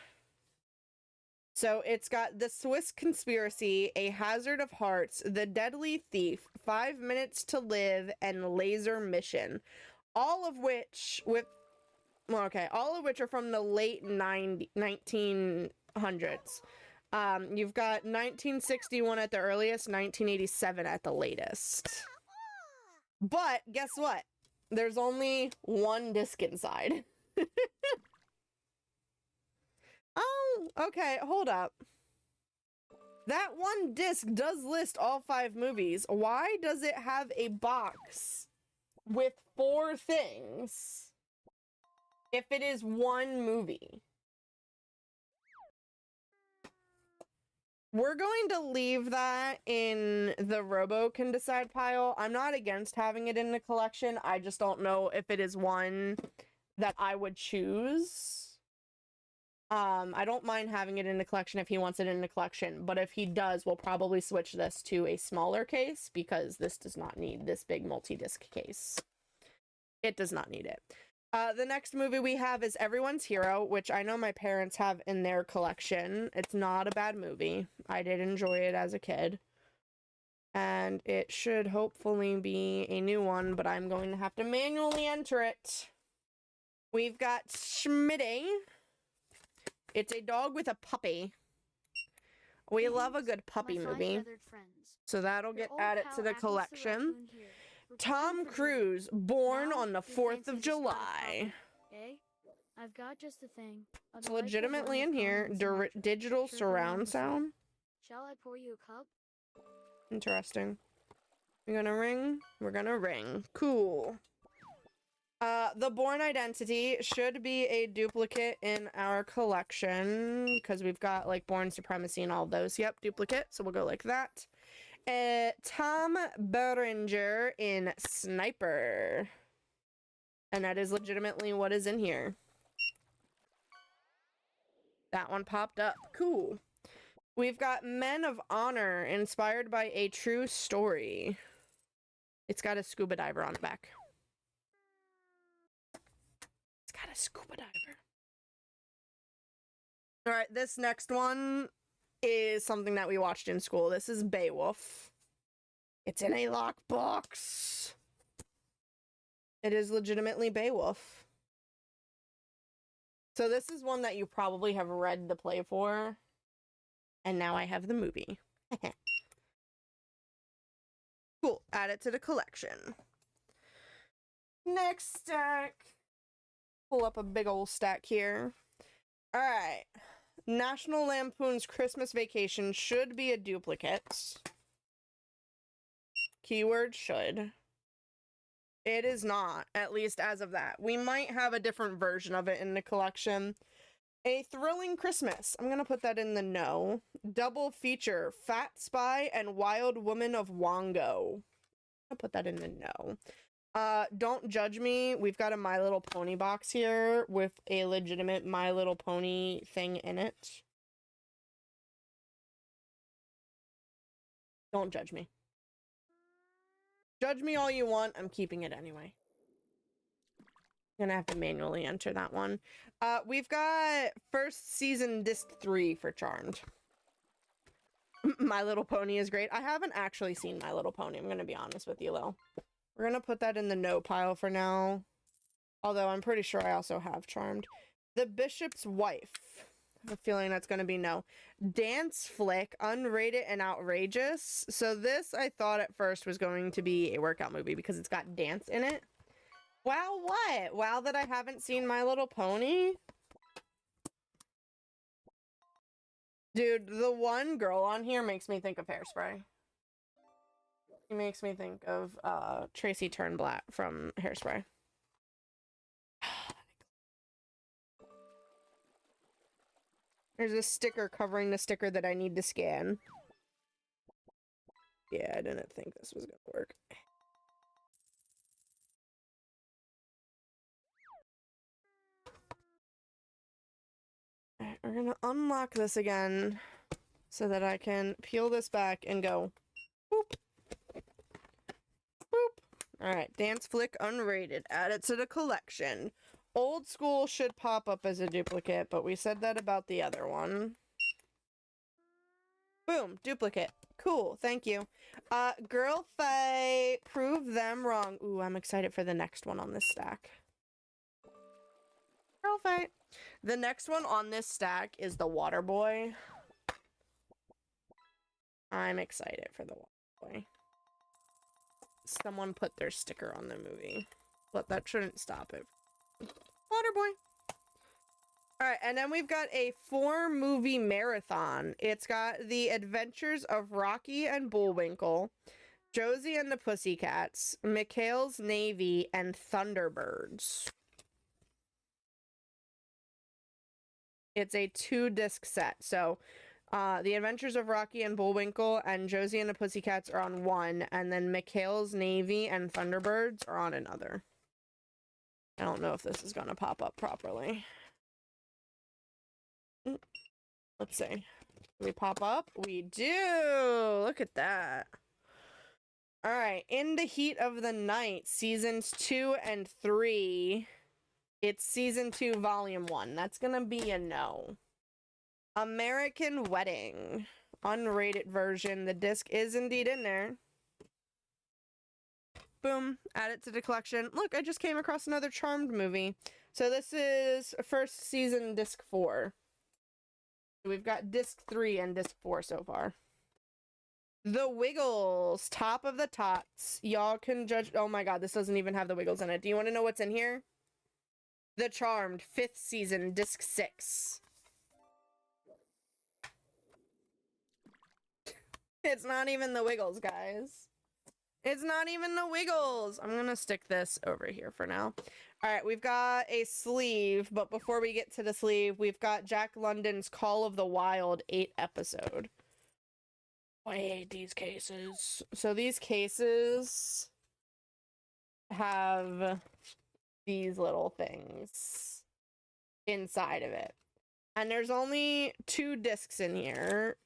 So it's got The Swiss Conspiracy, A Hazard of Hearts, The Deadly Thief, 5 Minutes to Live, and Laser Mission. All of which all of which are from the late 1900s. You've got 1961 at the earliest, 1987 at the latest. But guess what? There's only 1 disc inside. Oh, okay, hold up. That 1 disc does list all 5 movies. Why does it have a box with 4 things if it is 1 movie? We're going to leave that in the Robo Can Decide pile. I'm not against having it in the collection. I just don't know if it is one that I would choose. I don't mind having it in the collection if he wants it in the collection, but if he does, we'll probably switch this to a smaller case because this does not need this big multi-disc case. It does not need it. The next movie we have is Everyone's Hero, which I know my parents have in their collection. It's not a bad movie. I did enjoy it as a kid. And it should hopefully be a new one, but I'm going to have to manually enter it. We've got Schmitty. It's a dog with a puppy. We love a good puppy movie. So that'll get added to the collection. Tom Cruise, born on the 4th of July. Okay, I've got just the thing. It's legitimately in here. Digital surround sound. Shall I pour you a cup? Interesting. We're gonna ring. We're gonna ring. Cool. The Born Identity should be a duplicate in our collection because we've got like Born Supremacy and all those. Yep, duplicate. So we'll go like that. Tom Berenger in Sniper. And that is legitimately what is in here. That one popped up. Cool. We've got Men of Honor, inspired by a true story. It's got a scuba diver on the back. It's got a scuba diver. All right, this next one is something that we watched in school. This is Beowulf. It's in a lockbox. It is legitimately Beowulf. So this is one that you probably have read the play for. And now I have the movie. Cool. Add it to the collection. Next stack. Pull up a big old stack here. Alright. National Lampoon's Christmas Vacation should be a duplicate. Keyword should. It is not, at least as of that. We might have a different version of it in the collection. A Thrilling Christmas. I'm gonna put that in the no. Double feature. Fat Spy and Wild Woman of Wongo. I'll put that in the no. Don't judge me. We've got a My Little Pony box here with a legitimate My Little Pony thing in it. Don't judge me. Judge me all you want. I'm keeping it anyway. I'm gonna have to manually enter that one. We've got first season disc 3 for Charmed. My Little Pony is great. I haven't actually seen My Little Pony. I'm gonna be honest with you, Lil. We're gonna put that in the no pile for now. Although I'm pretty sure I also have Charmed. The Bishop's Wife. I have a feeling that's gonna be no. Dance flick, unrated and outrageous. So this I thought at first was going to be a workout movie because it's got dance in it. Wow, what? Wow that I haven't seen My Little Pony? Dude, the one girl on here makes me think of Hairspray. He makes me think of Tracy Turnblatt from Hairspray. There's a sticker covering the sticker that I need to scan. Yeah, I didn't think this was gonna work. Alright, we're gonna unlock this again so that I can peel this back and go boop. Boop. Alright, Dance Flick unrated. Add it to the collection. Old School should pop up as a duplicate, but we said that about the other one. Boom, duplicate. Cool, thank you. Girl Fight, Prove Them Wrong. Ooh, I'm excited for the next one on this stack. Girl Fight. The next one on this stack is the Water Boy. I'm excited for the Water Boy. Someone put their sticker on the movie, but that shouldn't stop it. Water Boy. Alright, and then we've got a 4-movie marathon. It's got The Adventures of Rocky and Bullwinkle, Josie and the Pussycats, McHale's Navy, and Thunderbirds. It's a 2-disc set, so The Adventures of Rocky and Bullwinkle and Josie and the Pussycats are on one, and then McHale's Navy and Thunderbirds are on another. I don't know if this is gonna pop up properly. Let's see. Can we pop up? We do! Look at that. Alright, In the Heat of the Night, Seasons 2 and 3. It's Season 2, Volume 1. That's gonna be a no. American Wedding. Unrated version. The disc is indeed in there. Boom. Add it to the collection. Look, I just came across another Charmed movie. So this is first season disc 4. We've got disc 3 and disc 4 so far. The Wiggles. Top of the Tots. Y'all can judge. Oh my god, this doesn't even have the Wiggles in it. Do you want to know what's in here? The Charmed, 5th season, disc 6. It's not even the Wiggles, guys. It's not even the Wiggles. I'm gonna stick this over here for now. All right, we've got a sleeve, but before we get to the sleeve, we've got Jack London's Call of the Wild 8 episode. I hate these cases. So these cases have these little things inside of it. And there's only 2 discs in here.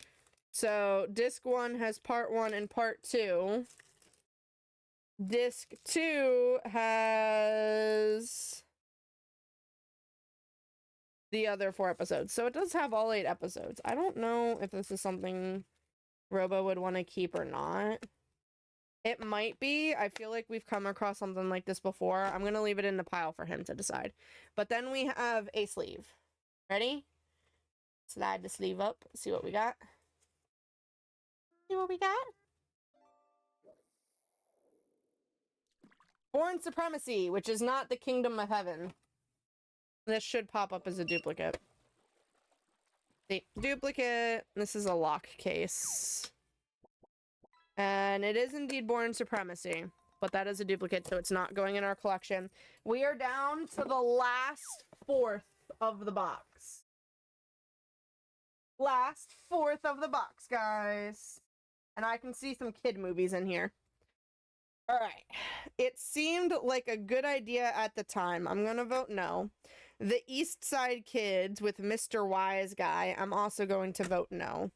So disc 1 has part 1 and part 2. Disc 2 has the other 4 episodes. So it does have all 8 episodes. I don't know if this is something Robo would want to keep or not. It might be. I feel like we've come across something like this before. I'm going to leave it in the pile for him to decide. But then we have a sleeve. Ready? Slide the sleeve up. See what we got. See what we got? Born Supremacy, which is not the Kingdom of Heaven. This should pop up as a duplicate. See, duplicate. This is a lock case. And it is indeed Born Supremacy, but that is a duplicate, so it's not going in our collection. We are down to the last 4th of the box. Last 4th of the box, guys. And I can see some kid movies in here. All right. It seemed like a good idea at the time. I'm going to vote no. The East Side Kids with Mr. Wise Guy. I'm also going to vote no.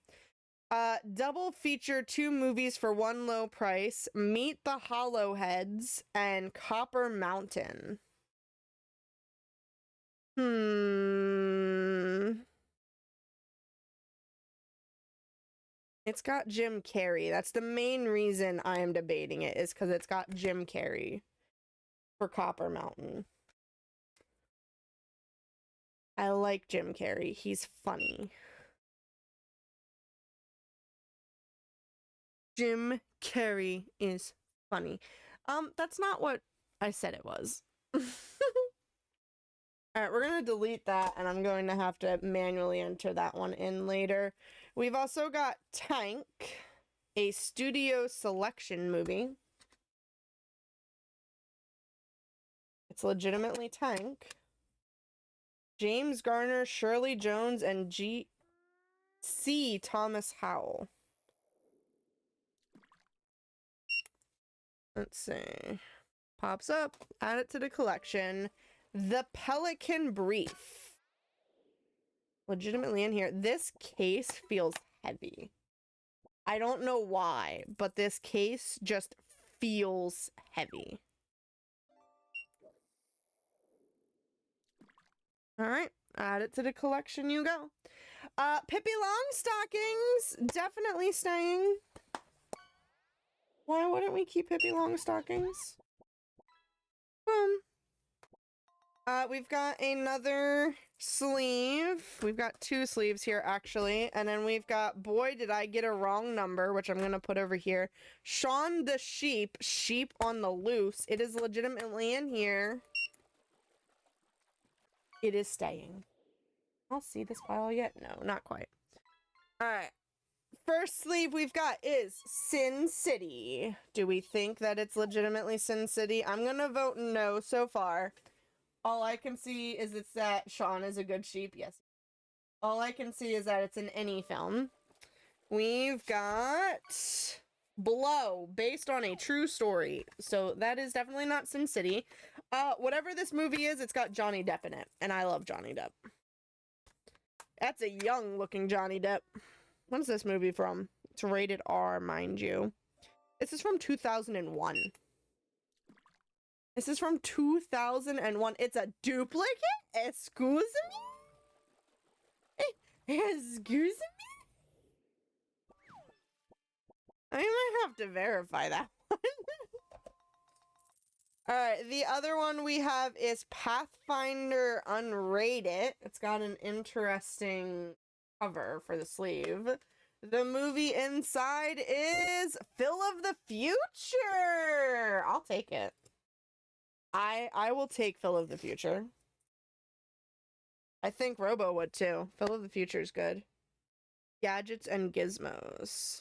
Double feature 2 movies for one low price. Meet the Hollowheads and Copper Mountain. It's got Jim Carrey. That's the main reason I am debating it, is because it's got Jim Carrey for Copper Mountain. I like Jim Carrey. He's funny. Jim Carrey is funny. That's not what I said it was. Alright, we're gonna delete that, and I'm going to have to manually enter that one in later. We've also got Tank, a studio selection movie. It's legitimately Tank. James Garner, Shirley Jones, and C. Thomas Howell. Let's see. Pops up. Add it to the collection. The Pelican Brief. Legitimately in here. This case feels heavy. I don't know why, but this case just feels heavy. Alright, add it to the collection you go. Pippi Longstockings, definitely staying. Why wouldn't we keep Pippi Longstockings? Boom. We've got another sleeve. We've got 2 sleeves here, actually. And then we've got Boy Did I Get a Wrong Number, which I'm going to put over here. Shaun the Sheep, Sheep on the Loose. It is legitimately in here. It is staying. I'll see this pile yet? No, not quite. Alright. First sleeve we've got is Sin City. Do we think that it's legitimately Sin City? I'm going to vote no so far. All I can see is it's that Sean is a good sheep. Yes. All I can see is that it's in any film. We've got Blow, based on a true story. So that is definitely not Sin City. Whatever this movie is, it's got Johnny Depp in it. And I love Johnny Depp. That's a young looking Johnny Depp. When's this movie from? It's rated R, mind you. This is from 2001. This is from 2001. It's a duplicate? Excuse me? Excuse me? I might have to verify that one. Alright, the other one we have is Pathfinder Unrated. It's got an interesting cover for the sleeve. The movie inside is Phil of the Future! I'll take it. I will take Phil of the Future. I think Robo would too. Phil of the Future is good. Gadgets and Gizmos.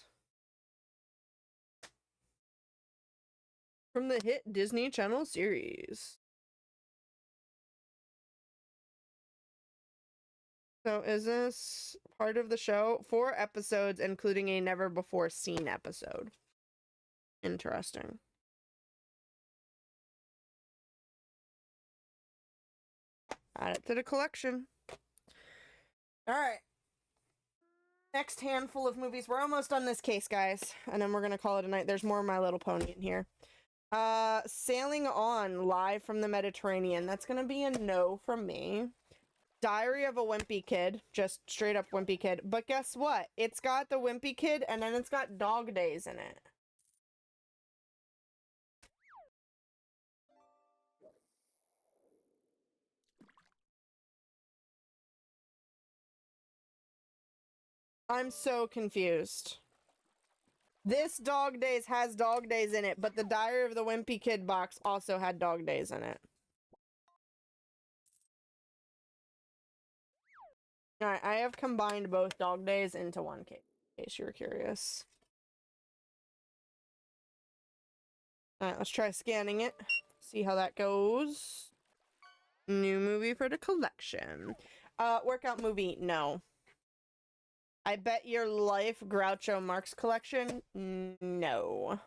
from the hit Disney Channel series. So is this part of the show? 4 episodes, including a never before seen episode. Interesting. Add it to the collection. Alright. Next handful of movies. We're almost on this case, guys. And then we're gonna call it a night. There's more My Little Pony in here. Sailing On, Live from the Mediterranean. That's gonna be a no from me. Diary of a Wimpy Kid. Just straight up Wimpy Kid. But guess what? It's got the Wimpy Kid and then it's got Dog Days in it. I'm so confused. This Dog Days has Dog Days in it, but the Diary of the Wimpy Kid box also had Dog Days in it. Alright, I have combined both Dog Days into one case, in case you were curious. Alright, let's try scanning it. See how that goes. New movie for the collection. Workout movie, no. I Bet Your Life Groucho Marx collection, no.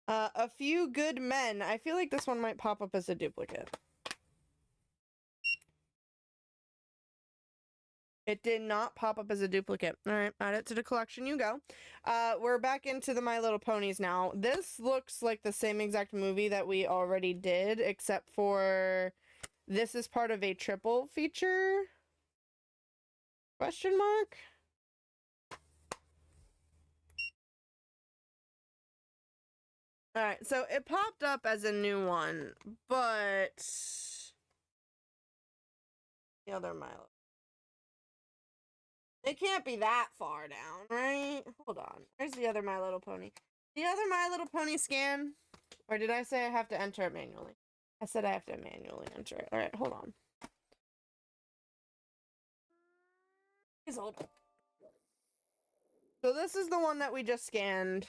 A Few Good Men. I feel like this one might pop up as a duplicate. It did not pop up as a duplicate. Alright, add it to the collection you go. We're back into the My Little Ponies now. This looks like the same exact movie that we already did, except for this is part of a triple feature? Question mark? Alright, so it popped up as a new one, but the other My Little. It can't be that far down, right? Hold on. Where's the other My Little Pony? The other My Little Pony scan? Or did I say I have to enter it manually? I said I have to manually enter it. Alright, hold on. Please hold on. So this is the one that we just scanned.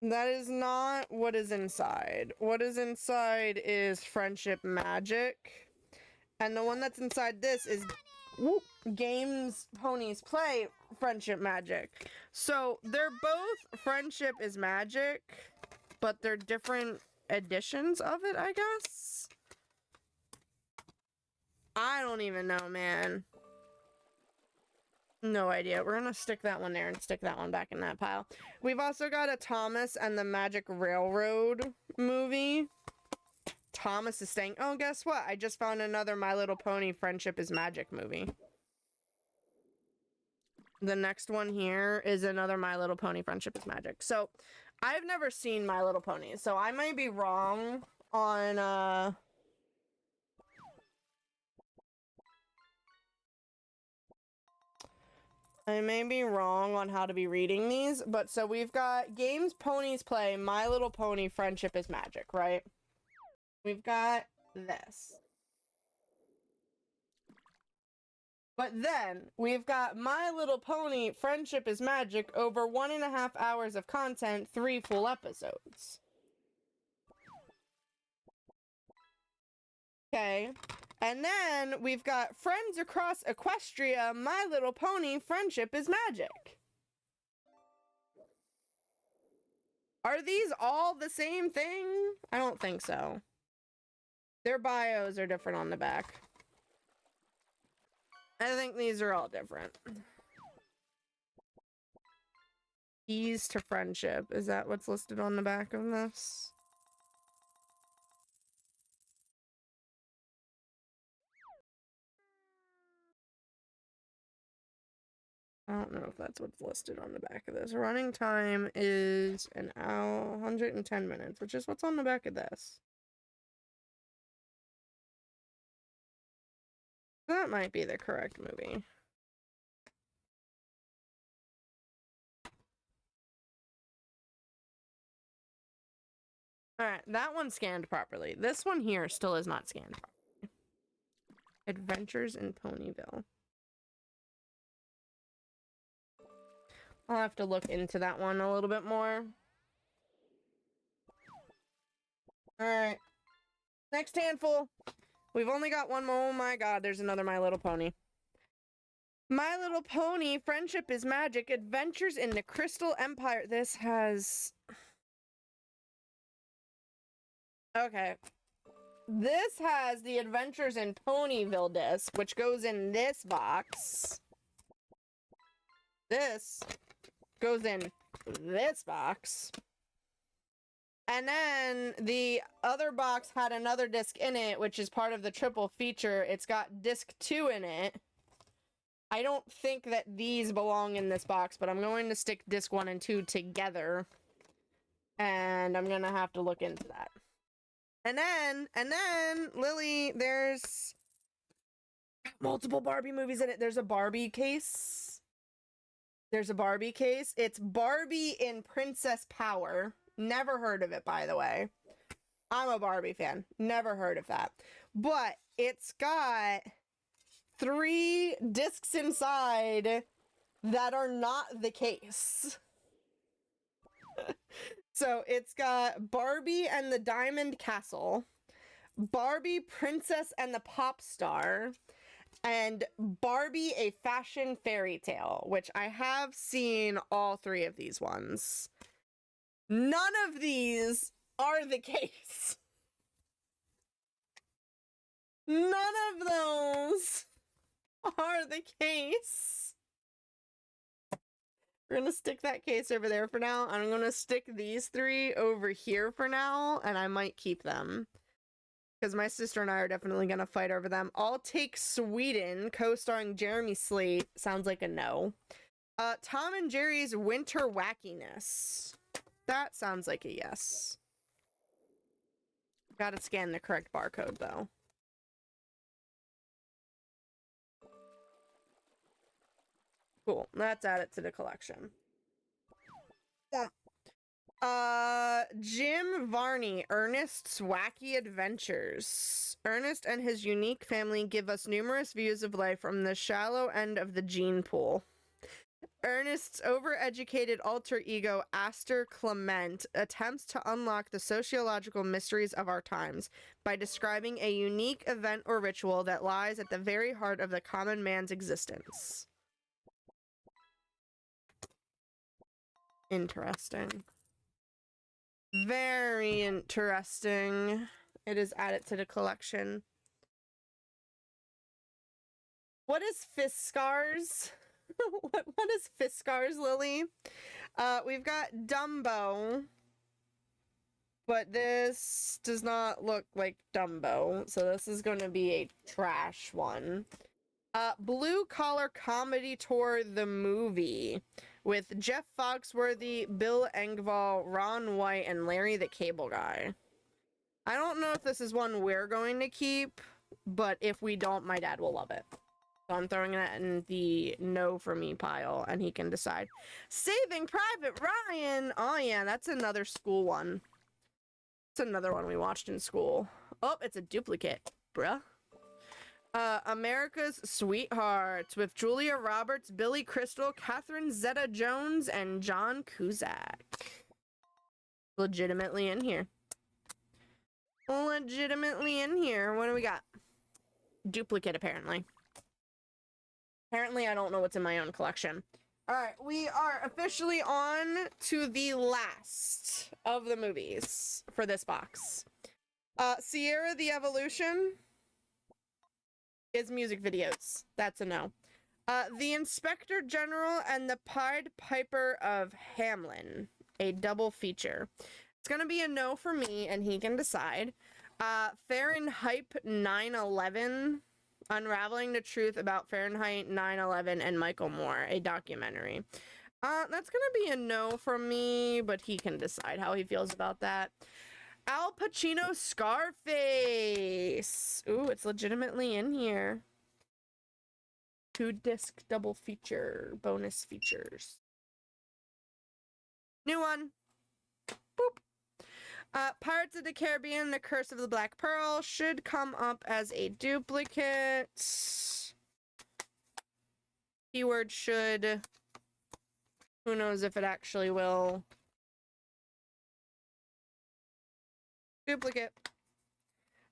That is not what is inside. What is inside is Friendship Magic. And the one that's inside this is Games Ponies Play Friendship Magic. So they're both Friendship is Magic, but they're different editions of it, I guess. I don't even know, man. No idea. We're gonna stick that one there and stick that one back in that pile. We've also got a Thomas and the Magic Railroad movie. Thomas is staying. Oh, guess what? I just found another My Little Pony Friendship is Magic movie. The next one here is another My Little Pony Friendship is Magic. So, I've never seen My Little Pony, so I might be wrong on, I may be wrong on how to be reading these, but so we've got Games Ponies Play My Little Pony Friendship is Magic, right? We've got this. But then, we've got My Little Pony Friendship is Magic over 1.5 hours of content, 3 full episodes. Okay. And then, we've got Friends Across Equestria, My Little Pony Friendship is Magic. Are these all the same thing? I don't think so. Their bios are different on the back. I think these are all different. Keys to Friendship. Is that what's listed on the back of this? I don't know if that's what's listed on the back of this. Running time is an hour, 110 minutes, which is what's on the back of this. That might be the correct movie. Alright, that one scanned properly. This one here still is not scanned properly. Adventures in Ponyville. I'll have to look into that one a little bit more. Alright. Next handful. We've only got one more. Oh my god, there's another My Little Pony. My Little Pony, Friendship is Magic, Adventures in the Crystal Empire. This has... Okay. This has the Adventures in Ponyville disc, which goes in this box. This goes in this box. And then the other box had another disc in it, which is part of the triple feature. It's got disc 2 in it. I don't think that these belong in this box, but I'm going to stick disc 1 and 2 together. And I'm gonna have to look into that. And then, Lily, there's multiple Barbie movies in it. There's a Barbie case. There's a Barbie case. It's Barbie in Princess Power. Never heard of it, by the way. I'm a Barbie fan. Never heard of that. But it's got 3 discs inside that are not the case. So it's got Barbie and the Diamond Castle, Barbie Princess and the Pop Star, and Barbie A Fashion Fairy Tale, which I have seen all 3 of these ones. None of these are the case. None of those are the case. We're gonna stick that case over there for now. I'm gonna stick these 3 over here for now, and I might keep them. Because my sister and I are definitely gonna fight over them. I'll take Sweden, co-starring Jeremy Slate. Sounds like a no. Tom and Jerry's Winter Wackiness. That sounds like a yes. Gotta scan the correct barcode, though. Cool. That's added to the collection. Jim Varney, Ernest's Wacky Adventures. Ernest and his unique family give us numerous views of life from the shallow end of the gene pool. Ernest's overeducated alter ego, Aster Clement, attempts to unlock the sociological mysteries of our times by describing a unique event or ritual that lies at the very heart of the common man's existence. Interesting. Very interesting. It is added to the collection. What is Fiskars? what is Fiskars, Lily? We've got Dumbo. But this does not look like Dumbo. So this is going to be a trash one. Blue Collar Comedy Tour, the movie. With Jeff Foxworthy, Bill Engvall, Ron White, and Larry the Cable Guy. I don't know if this is one we're going to keep, but if we don't, my dad will love it. So I'm throwing that in the no for me pile, and he can decide. Saving Private Ryan! Oh yeah, that's another school one. It's another one we watched in school. Oh, it's a duplicate, bruh. America's Sweethearts with Julia Roberts, Billy Crystal, Catherine Zeta-Jones, and John Cusack. Legitimately in here. Legitimately in here. What do we got? Duplicate, apparently. Apparently, I don't know what's in my own collection. Alright, we are officially on to the last of the movies for this box. Sierra the Evolution is music videos. That's a no. The Inspector General and the Pied Piper of Hamelin. A double feature. It's gonna be a no for me, and he can decide. Fahrenheit 9/11. Unraveling the Truth About Fahrenheit 9/11 and Michael Moore. A documentary. That's gonna be a no from me, but he can decide how he feels about that. Al Pacino Scarface. Ooh, it's legitimately in here. 2-disc double feature. Bonus features. New one. Boop. Pirates of the Caribbean, The Curse of the Black Pearl should come up as a duplicate. Keyword should. Who knows if it actually will. Duplicate.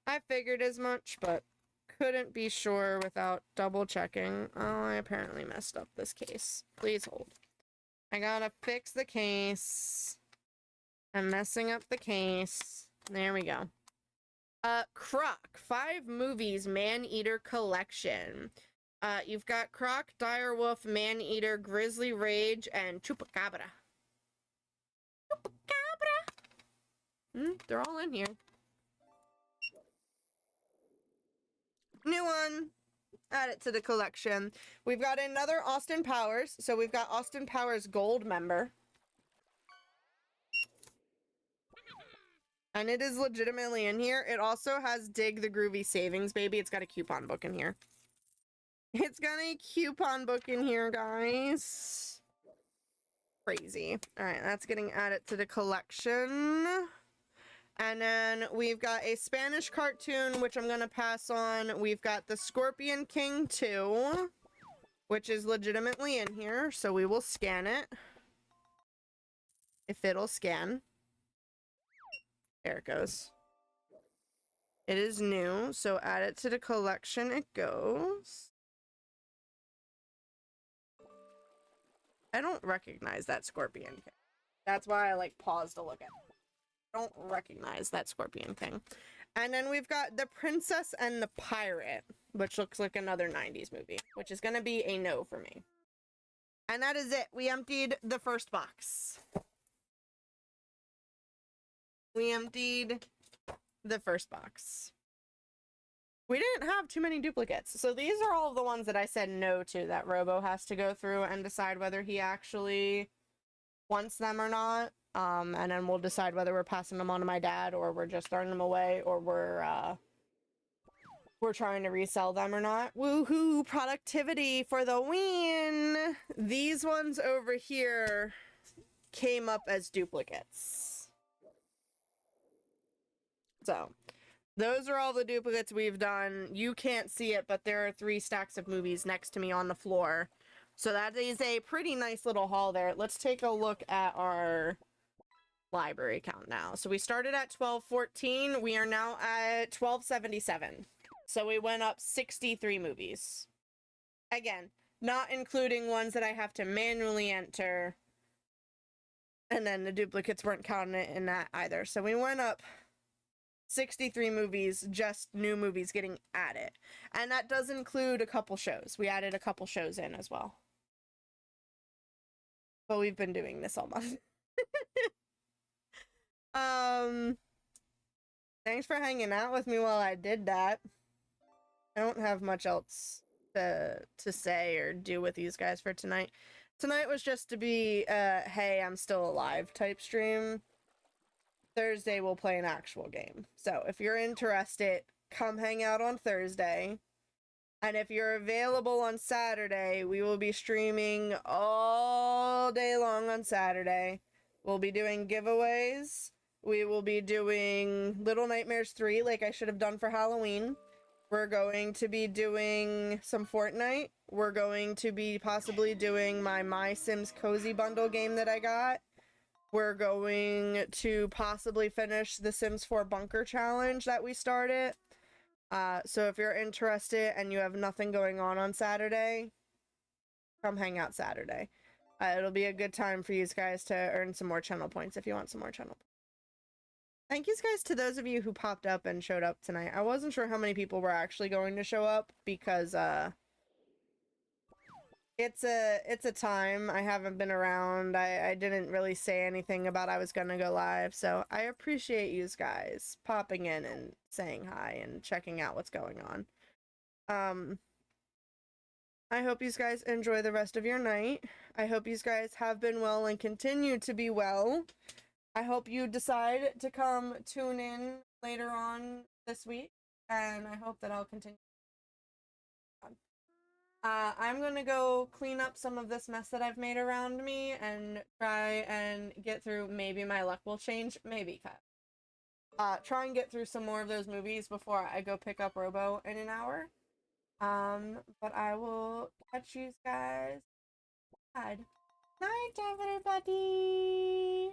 I figured as much, but couldn't be sure without double checking. Oh, I apparently messed up this case. Please hold. I gotta fix the case. I'm messing up the case. There we go. Croc. 5 movies, Man-Eater collection. You've got Croc, Direwolf, Man-Eater, Grizzly Rage, and Chupacabra. Chupacabra! They're all in here. New one. Add it to the collection. We've got another Austin Powers. So we've got Austin Powers Gold member. And it is legitimately in here. It also has Dig the Groovy Savings Baby. It's got a coupon book in here. It's got a coupon book in here, guys. Crazy. All right, that's getting added to the collection. And then we've got a Spanish cartoon, which I'm going to pass on. We've got the Scorpion King 2, which is legitimately in here. So we will scan it. If it'll scan. There it goes. It is new, so add it to the collection it goes. I don't recognize that Scorpion King. That's why I like paused to look at it. I don't recognize that Scorpion King. And then we've got The Princess and the Pirate, which looks like another 90s movie, which is going to be a no for me. And that is it. We emptied the first box. We emptied the first box. We didn't have too many duplicates. So these are all of the ones that I said no to that Robo has to go through and decide whether he actually wants them or not. And then we'll decide whether we're passing them on to my dad or we're just throwing them away or we're trying to resell them or not. Woohoo! Productivity for the win! These ones over here came up as duplicates. So, those are all the duplicates we've done. You can't see it, but there are 3 stacks of movies next to me on the floor. So that is a pretty nice little haul there. Let's take a look at our library count now. So we started at 1214. We are now at 1277. So we went up 63 movies. Again, not including ones that I have to manually enter. And then the duplicates weren't counted in that either. So we went up 63 movies, just new movies getting added. And that does include a couple shows. We added a couple shows in as well. But we've been doing this all month. Thanks for hanging out with me while I did that. I don't have much else to say or do with these guys for tonight. Tonight was just to be hey, I'm still alive type stream. Thursday we'll play an actual game. So if you're interested, come hang out on Thursday. And if you're available on Saturday, we will be streaming all day long on Saturday. We'll be doing giveaways. We will be doing Little Nightmares 3 like I should have done for Halloween. We're going to be doing some Fortnite. We're going to be possibly doing my Sims Cozy Bundle game that I got. We're going to possibly finish the Sims 4 Bunker Challenge that we started. So if you're interested and you have nothing going on Saturday, come hang out Saturday. It'll be a good time for you guys to earn some more channel points if you want some more channel points. Thank you guys to those of you who popped up and showed up tonight. I wasn't sure how many people were actually going to show up because it's a time I haven't been around. I didn't really say anything about I was gonna go live, so I appreciate you guys popping in and saying hi and checking out what's going on. I hope you guys enjoy the rest of your night. I hope you guys have been well and continue to be well. I hope you decide to come tune in later on this week, and I hope that I'll continue. I'm gonna go clean up some of this mess that I've made around me and try and get through. Maybe my luck will change. Maybe, Kat. Try and get through some more of those movies before I go pick up Robo in an hour. But I will catch you guys. Bye. Night, everybody.